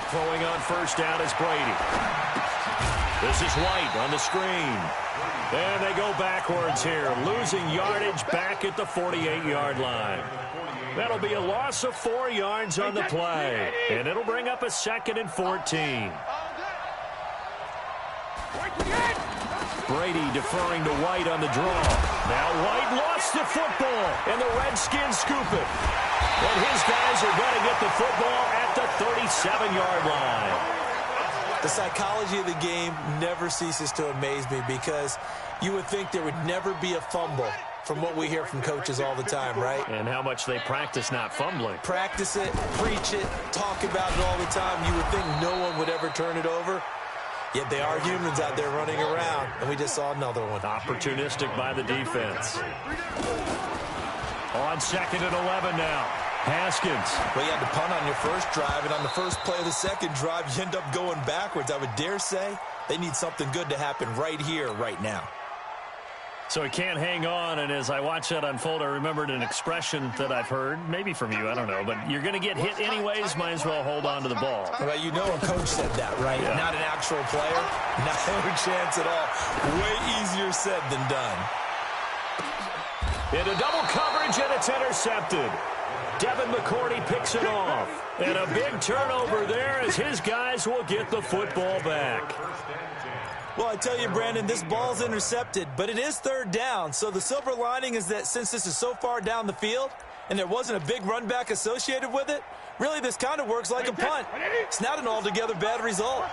Throwing on 1st down is Brady. This is White on the screen. And they go backwards here, losing yardage back at the 48-yard line. That'll be a loss of 4 yards on the play. And it'll bring up a 2nd and 14. Brady deferring to White on the draw. Now White lost the football, and the Redskins scoop it. And his guys are going to get the football at the 37-yard line. The psychology of the game never ceases to amaze me because you would think there would never be a fumble from what we hear from coaches all the time, right? And how much they practice not fumbling. Practice it, preach it, talk about it all the time. You would think no one would ever turn it over. Yet they are humans out there running around, and we just saw another one. Opportunistic by the defense. On 2nd and 11 now. Haskins. Well, you had to punt on your first drive, and on the first play of the second drive, you end up going backwards. I would dare say they need something good to happen right here, right now. So he can't hang on, and as I watch that unfold, I remembered an expression that I've heard, maybe from you, I don't know, but you're going to get hit anyways, might as well hold on to the ball. Well, you know a coach said that, right? Yeah. Not an actual player. No chance at all. Way easier said than done. Into double coverage, and it's intercepted. Devin McCourty picks it off. And a big turnover there as his guys will get the football back. Well, I tell you, Brandon, this ball's intercepted, but it is 3rd down. So the silver lining is that since this is so far down the field and there wasn't a big run back associated with it, really this kind of works like a punt. It's not an altogether bad result.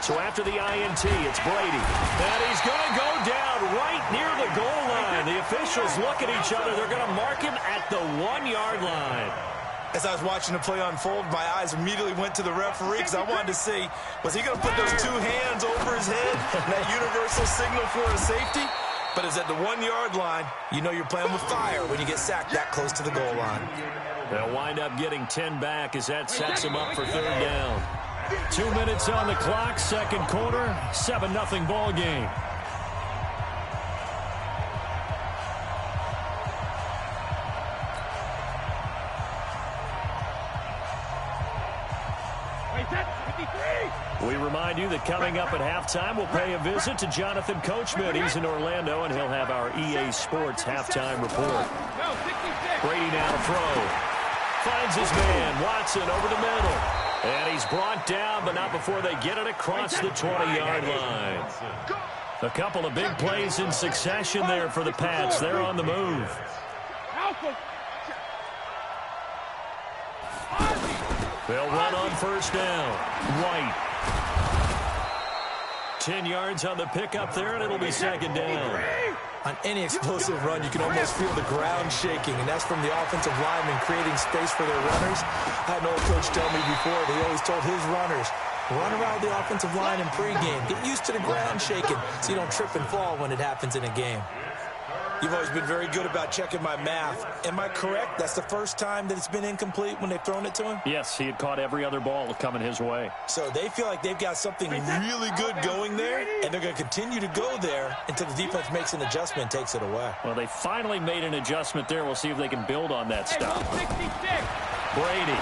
So after the INT, it's Brady. And he's going to go down right near the goal line. The officials look at each other. They're going to mark him at the 1-yard line. As I was watching the play unfold, my eyes immediately went to the referee because I wanted to see, was he going to put those 2 hands over his head, that universal signal for a safety? But it's at the 1-yard line. You know you're playing with fire when you get sacked that close to the goal line. They'll wind up getting 10 back as that sets him up for 3rd down. 2 minutes on the clock, second quarter, 7-0 ball game. We remind you that coming up at halftime, we'll pay a visit to Jonathan Coachman. He's in Orlando, and he'll have our EA Sports halftime report. Brady now to throw. Finds his man, Watson, over the middle. And he's brought down, but not before they get it across the 20-yard line. A couple of big plays in succession there for the Pats. They're on the move. They'll run on first down. White. 10 yards on the pickup there, and it'll be second down. On any explosive run, you can almost feel the ground shaking, and that's from the offensive linemen creating space for their runners. I had an old coach tell me before, he always told his runners, run around the offensive line in pregame. Get used to the ground shaking so you don't trip and fall when it happens in a game. You've always been very good about checking my math. Am I correct? That's the first time that it's been incomplete when they've thrown it to him? Yes, he had caught every other ball coming his way. So they feel like they've got something really good going there, and they're going to continue to go there until the defense makes an adjustment and takes it away. Well, they finally made an adjustment there. We'll see if they can build on that stuff. Brady.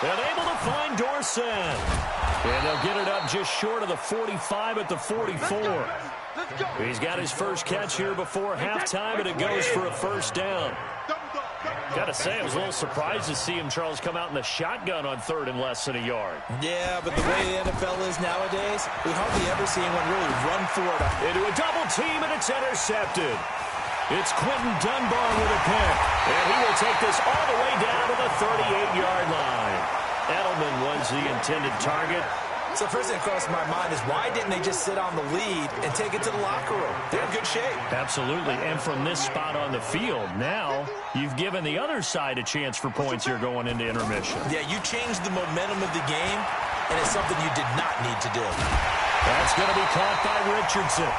And able to find Dorsett. And they'll get it up just short of the 45 at the 44. He's got his first catch here before halftime, and it goes for a first down. Got to say, I was a little surprised to see him, Charles, come out in the shotgun on third and less than a yard. Yeah, but the way the NFL is nowadays, we hardly ever see anyone really run for it. Into a double team, and it's intercepted. It's Quentin Dunbar with a pick, and he will take this all the way down to the 38-yard line. Edelman was the intended target. So first thing that crossed my mind is why didn't they just sit on the lead and take it to the locker room? They're in good shape. Absolutely, and from this spot on the field, now you've given the other side a chance for points here going into intermission. Yeah, you changed the momentum of the game, and it's something you did not need to do. That's going to be caught by Richardson.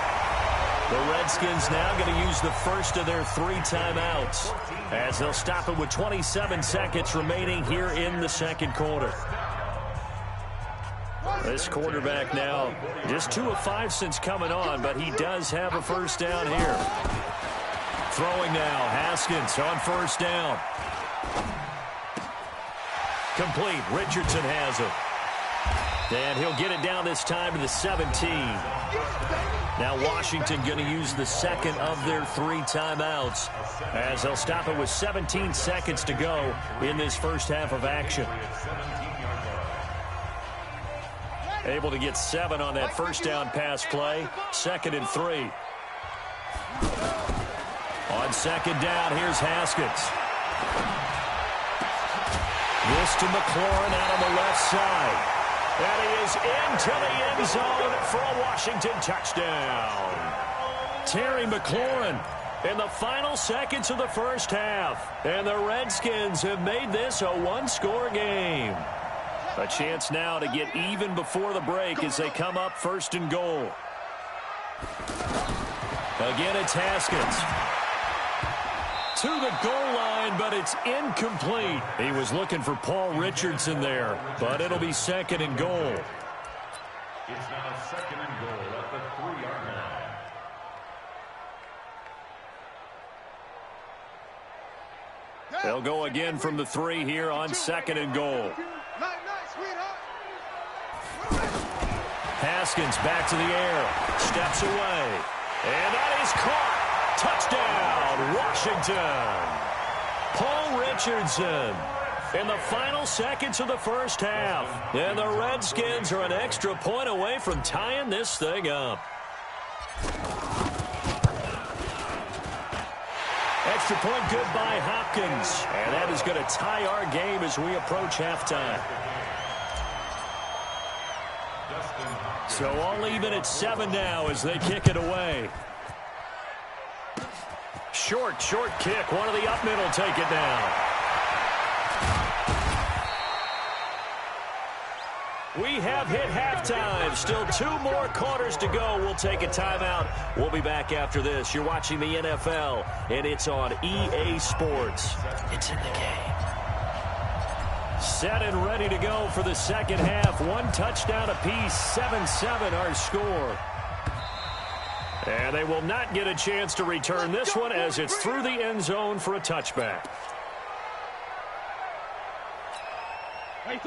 The Redskins now going to use the first of their 3 timeouts as they'll stop it with 27 seconds remaining here in the second quarter. This quarterback now just 2 of 5 since coming on, but he does have a first down here. Throwing now, Haskins on first down. Complete, Richardson has it. And he'll get it down this time to the 17. Now Washington going to use the second of their 3 timeouts as they'll stop it with 17 seconds to go in this first half of action. Able to get 7 on that first down pass play. 2nd and 3. On second down, here's Haskins. This to McLaurin out on the left side. And he is into the end zone for a Washington touchdown. Terry McLaurin in the final seconds of the first half. And the Redskins have made this a 1-score game. A chance now to get even before the break as they come up 1st and goal. Again, it's Haskins. To the goal line, but it's incomplete. He was looking for Paul Richardson there, but it'll be 2nd and goal. It's now 2nd and goal at the 3-yard line. They'll go again from the 3 here on 2nd and goal. Haskins back to the air, steps away, and that is caught. Touchdown, Washington. Paul Richardson in the final seconds of the first half. And the Redskins are an extra point away from tying this thing up. Extra point good by Hopkins. And that is going to tie our game as we approach halftime. So all even at 7 now as they kick it away. Short kick. One of the up middle take it down. We have hit halftime. Still 2 more quarters to go. We'll take a timeout. We'll be back after this. You're watching the NFL, and it's on EA Sports. It's in the game. Set and ready to go for the second half. 1 touchdown apiece. 7-7 our score. And they will not get a chance to return this one as it's through the end zone for a touchback.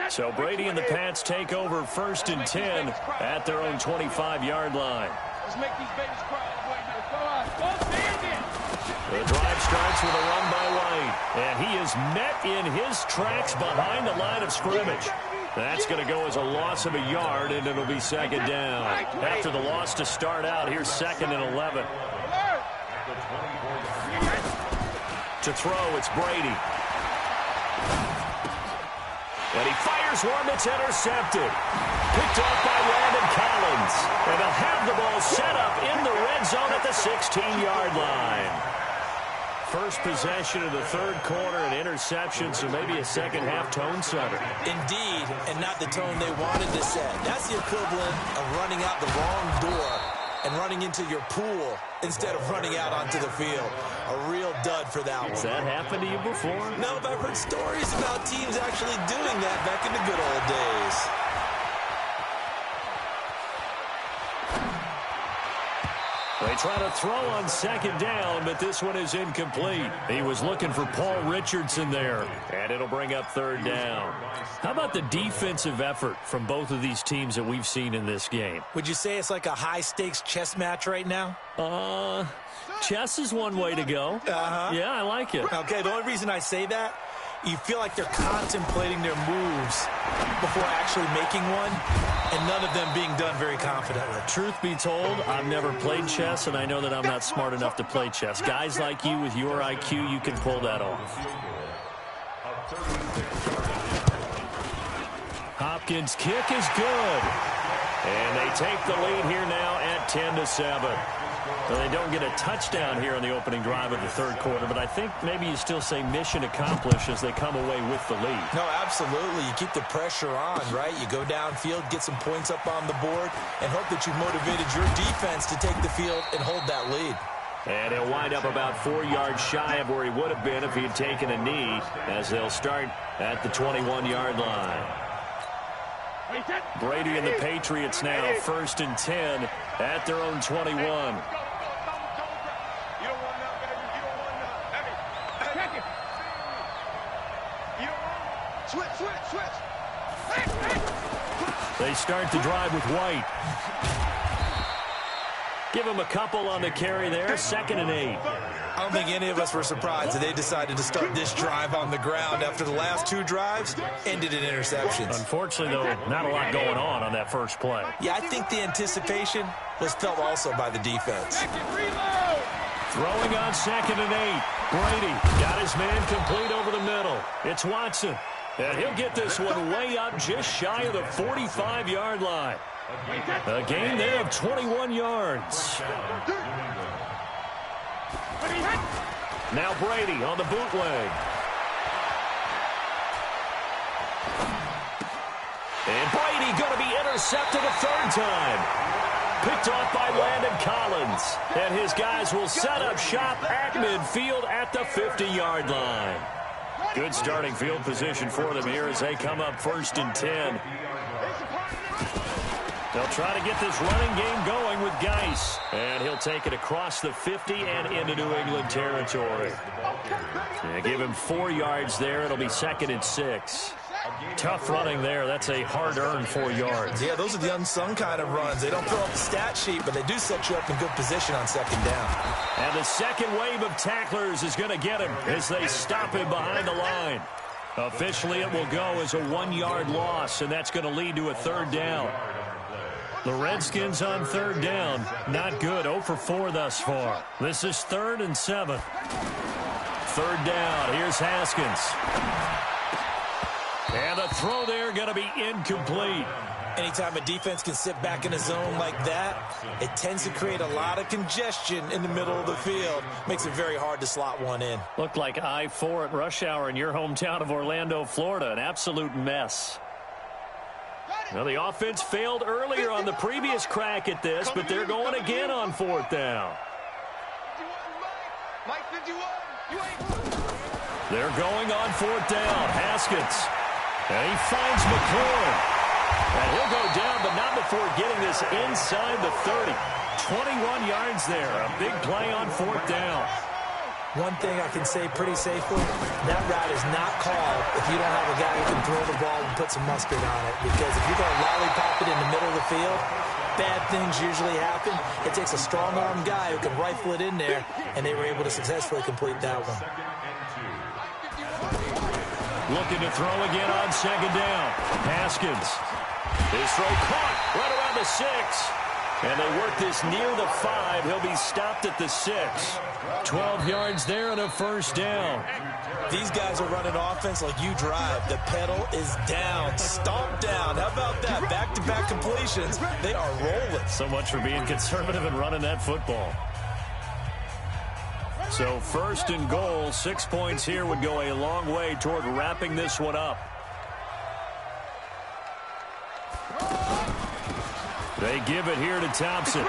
So Brady and the Pats take over 1st and 10 at their own 25-yard line. Let's make these babies cry all the way now. Go on. Go stand it. The drive starts with a run by White, and he is met in his tracks behind the line of scrimmage. That's going to go as a loss of a yard, and it'll be 2nd down. After the loss to start out, here's 2nd and 11. To throw, it's Brady. And he fires one that's intercepted. Picked off by Landon Collins. And they'll have the ball set up in the red zone at the 16-yard line. First possession of the 3rd quarter, an interception, so maybe a second-half tone setter. Indeed, and not the tone they wanted to set. That's the equivalent of running out the wrong door and running into your pool instead of running out onto the field. A real dud for that one. Has that happened to you before? No, but I've heard stories about teams actually doing that back in the good old days. They try to throw on 2nd down, but this one is incomplete. He was looking for Paul Richardson there, and it'll bring up 3rd down. How about the defensive effort from both of these teams that we've seen in this game? Would you say it's like a high-stakes chess match right now? Chess is one way to go. Yeah, I like it. Okay, the only reason I say that, you feel like they're contemplating their moves before actually making one, and none of them being done very confidently. Truth be told, I've never played chess, and I know that I'm not smart enough to play chess. Guys like you with your IQ, you can pull that off. Hopkins' kick is good. And they take the lead here now at 10-7. So they don't get a touchdown here on the opening drive of the 3rd quarter, but I think maybe you still say mission accomplished as they come away with the lead. No, absolutely. You keep the pressure on, right? You go downfield, get some points up on the board, and hope that you've motivated your defense to take the field and hold that lead. And he'll wind up about 4 yards shy of where he would have been if he had taken a knee, as they'll start at the 21-yard line. Brady and the Patriots now 1st and 10 at their own 21. They start the drive with White. Give him a couple on the carry there. 2nd and 8. I don't think any of us were surprised that they decided to start this drive on the ground after the last 2 drives ended in interceptions. Unfortunately, though, not a lot going on that first play. Yeah, I think the anticipation was felt also by the defense. Throwing on 2nd and 8. Brady got his man complete over the middle. It's Watson. And he'll get this one way up just shy of the 45-yard line. A gain there of 21 yards. Now Brady on the bootleg. And Brady going to be intercepted a 3rd time. Picked off by Landon Collins. And his guys will set up shop at midfield at the 50-yard line. Good starting field position for them here as they come up 1st and 10. They'll try to get this running game going with Geis. And he'll take it across the 50 and into New England territory. And give him 4 yards there. It'll be 2nd and 6. Tough running there. That's a hard-earned 4 yards. Yeah, those are the unsung kind of runs. They don't fill up the stat sheet, but they do set you up in good position on 2nd down. And the second wave of tacklers is going to get him as they stop him behind the line. Officially, it will go as a 1-yard loss, and that's going to lead to a 3rd down. The Redskins on 3rd down. Not good. 0 for 4 thus far. This is 3rd and 7. 3rd down. Here's Haskins. And the throw there going to be incomplete. Anytime a defense can sit back in a zone like that, it tends to create a lot of congestion in the middle of the field. Makes it very hard to slot one in. Looked like I-4 at rush hour in your hometown of Orlando, Florida. An absolute mess. Now, the offense failed earlier on the previous crack at this, but they're going again on 4th down. They're going on 4th down. Haskins. And he finds McCoy. And he'll go down, but not before getting this inside the 30. 21 yards there. A big play on 4th down. One thing I can say pretty safely, that route is not called if you don't have a guy who can throw the ball and put some mustard on it. Because if you're going to lollipop it in the middle of the field, bad things usually happen. It takes a strong-arm guy who can rifle it in there, and they were able to successfully complete that one. Looking to throw again on second down. Haskins. His throw caught right around the 6. And they work this near the 5. He'll be stopped at the 6. 12 yards there and a first down. These guys are running offense like you drive. The pedal is down. Stomp down. How about that? Back-to-back completions. They are rolling. So much for being conservative and running that football. So first and goal, 6 points here would go a long way toward wrapping this one up. They give it here to Thompson.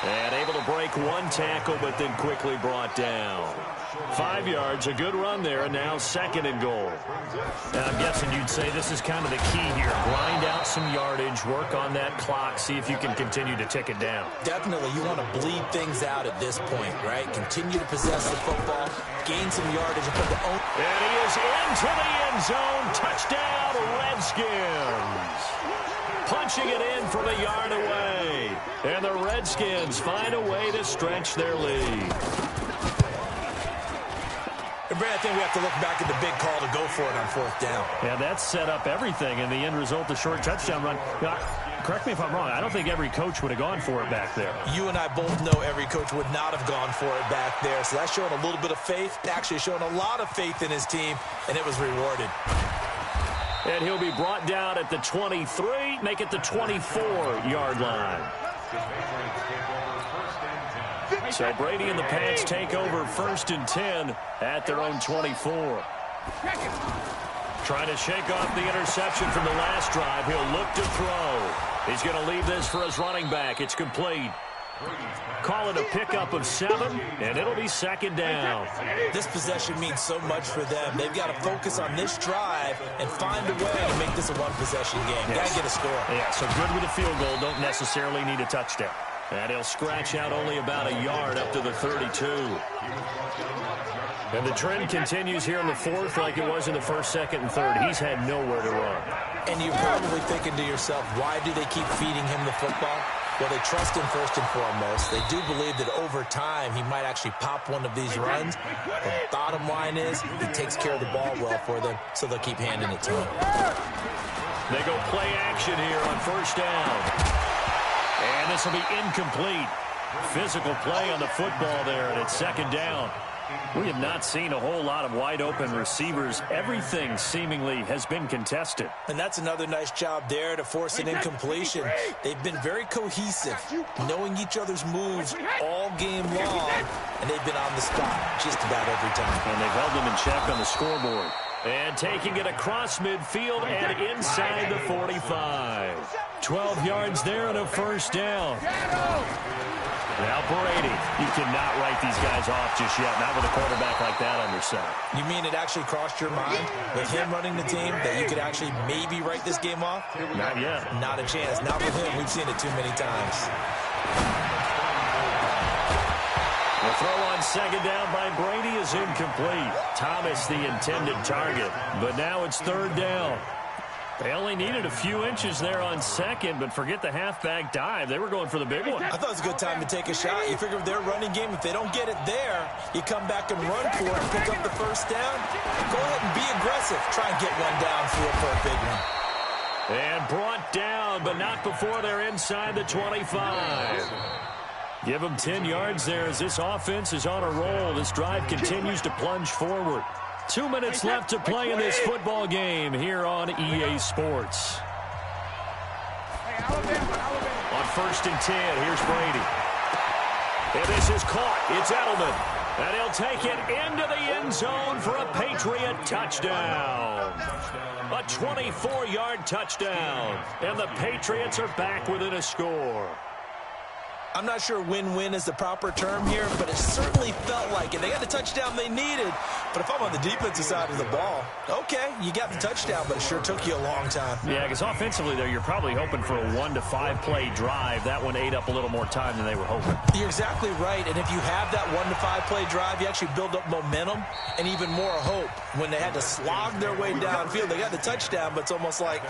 And able to break one tackle, but then quickly brought down. 5 yards, a good run there, and now second and goal. And I'm guessing you'd say this is kind of the key here. Grind out some yardage, work on that clock, see if you can continue to tick it down. Definitely, you want to bleed things out at this point, right? Continue to possess the football, gain some yardage, and put the own. And he is into the end zone. Touchdown, Redskins. Punching it in from a yard away. And the Redskins find a way to stretch their lead. And Brad, I think we have to look back at the big call to go for it on fourth down. Yeah, that set up everything in the end result, the short touchdown run. Correct me if I'm wrong. I don't think every coach would have gone for it back there. You and I both know every coach would not have gone for it back there. So that's showing a little bit of faith, actually showing a lot of faith in his team, and it was rewarded. And he'll be brought down at the 23, make it the 24-yard line. So Brady and the Pats take over first and 10 at their own 24. Trying to shake off the interception from the last drive. He'll look to throw. He's going to leave this for his running back. It's complete. Call it a pickup of 7, and it'll be second down. This possession means so much for them. They've got to focus on this drive and find a way to make this a one-possession game. Yes. Got to get a score. Yeah, so good with a field goal. Don't necessarily need a touchdown. And he'll scratch out only about a yard up to the 32. And the trend continues here in the fourth like it was in the first, second, and third. He's had nowhere to run. And you're probably thinking to yourself, why do they keep feeding him the football? Well, they trust him first and foremost. They do believe that over time he might actually pop one of these runs. The bottom line is he takes care of the ball well for them, so they'll keep handing it to him. They go play action here on first down. And this will be incomplete. Physical play on the football there, and it's second down. We have not seen a whole lot of wide-open receivers. Everything seemingly has been contested. And that's another nice job there to force an incompletion. They've been very cohesive, knowing each other's moves all game long, and they've been on the spot just about every time. And they've held them in check on the scoreboard. And taking it across midfield and inside the 45. 12 yards there and a first down. Now Brady, you cannot write these guys off just yet, not with a quarterback like that under center. You mean it actually crossed your mind with him running the team that you could actually maybe write this game off? Not yet. Not a chance. Not with him. We've seen it too many times. The throw on second down by Brady is incomplete. Thomas the intended target, but now it's third down. They only needed a few inches there on second, but forget the halfback dive. They were going for the big one. I thought it was a good time to take a shot. You figure with their running game, if they don't get it there, you come back and run for it and pick up the first down. Go ahead and be aggressive. Try and get one downfield for a big one. And brought down, but not before they're inside the 25. Give them 10 yards there as this offense is on a roll. This drive continues to plunge forward. 2 minutes left to play in this football game here on EA Sports. On first and 10, here's Brady. And this is caught. It's Edelman. And he'll take it into the end zone for a Patriot touchdown. A 24-yard touchdown. And the Patriots are back within a score. I'm not sure win-win is the proper term here, but it certainly felt like it. They got the touchdown they needed, but if I'm on the defensive side of the ball, okay, you got the touchdown, but it sure took you a long time. Yeah, because offensively there, you're probably hoping for a 1 to 5 play drive. That one ate up a little more time than they were hoping. You're exactly right, and if you have that 1 to 5 play drive, you actually build up momentum and even more hope. When they had to slog their way downfield, they got the touchdown, but it's almost like,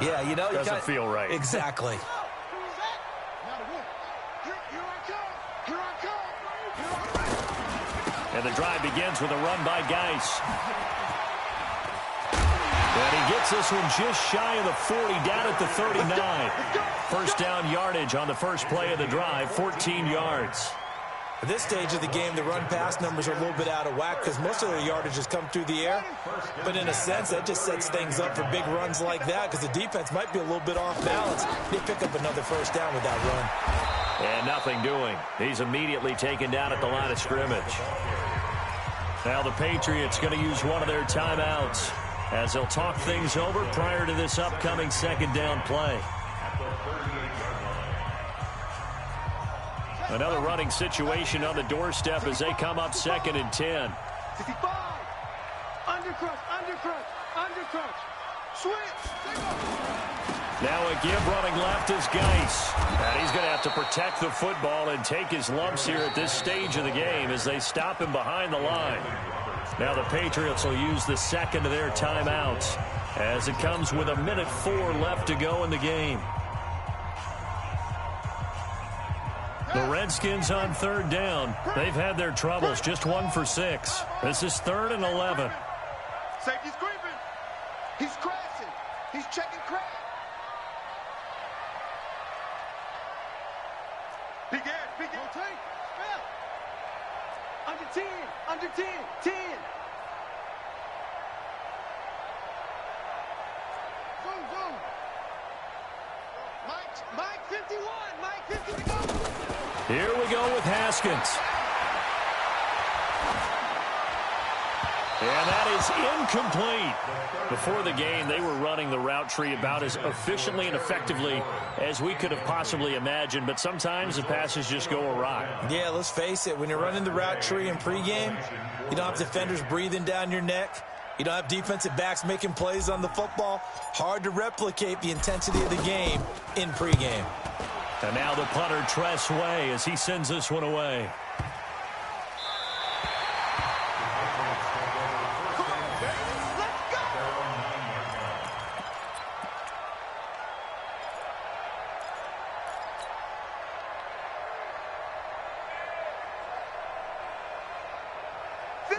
yeah, you know. Doesn't feel right. Exactly. And the drive begins with a run by Geis. And he gets this one just shy of the 40, down at the 39. First down yardage on the first play of the drive, 14 yards. At this stage of the game, the run-pass numbers are a little bit out of whack because most of their yardage has come through the air. But in a sense, that just sets things up for big runs like that because the defense might be a little bit off balance. They pick up another first down with that run. And nothing doing. He's immediately taken down at the line of scrimmage. Now the Patriots going to use one of their timeouts as they'll talk things over prior to this upcoming second down play. Another running situation on the doorstep as they come up 2nd and 10. 65. Undercrunch. Switch. Now a give running left is Geis. And he's going to have to protect the football and take his lumps here at this stage of the game as they stop him behind the line. Now the Patriots will use the second of their timeouts as it comes with 1:04 left to go in the game. The Redskins on 3rd down. They've had their troubles, just 1 for 6. This is 3rd and 11. Safety's creeping. He's crashing. He's checking crash. Big air. Take. Under 10. 10. Boom. Mike 51. Mike 50 to go. Here we go with Haskins. And that is incomplete. Before the game, they were running the route tree about as efficiently and effectively as we could have possibly imagined, but sometimes the passes just go awry. Yeah, let's face it. When you're running the route tree in pregame, you don't have defenders breathing down your neck. You don't have defensive backs making plays on the football. Hard to replicate the intensity of the game in pregame. And now the punter, Tress Way, as he sends this one away.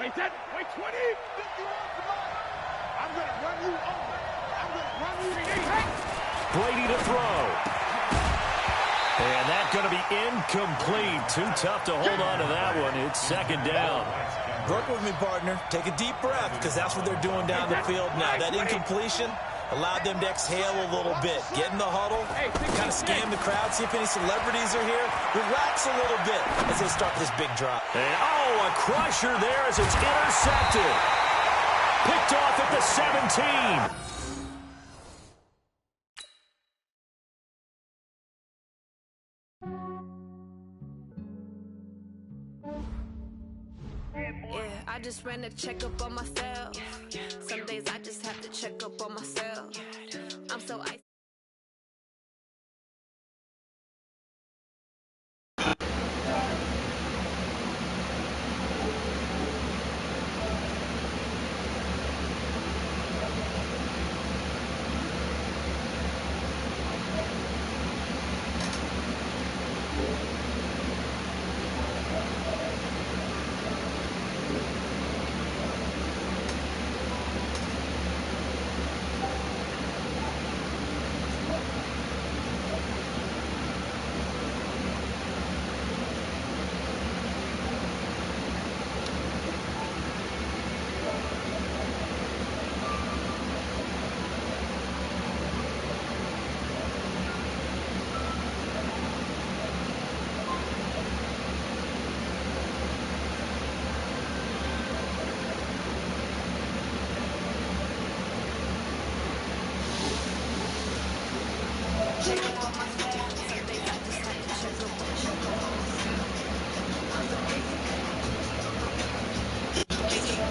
Wait, 20. 51, come on. I'm going to run you over. I'm going to run you in. Brady to throw. And that's going to be incomplete. Too tough to hold on to that one. It's 2nd down. Work with me, partner. Take a deep breath because that's what they're doing down the field now. That incompletion allowed them to exhale a little bit. Get in the huddle, kind of scan the crowd, see if any celebrities are here. Relax a little bit as they start this big drop. And, a crusher there as it's intercepted. Picked off at the 17. I just ran a checkup on myself. Some days I just have to check up on myself. I'm so isolated.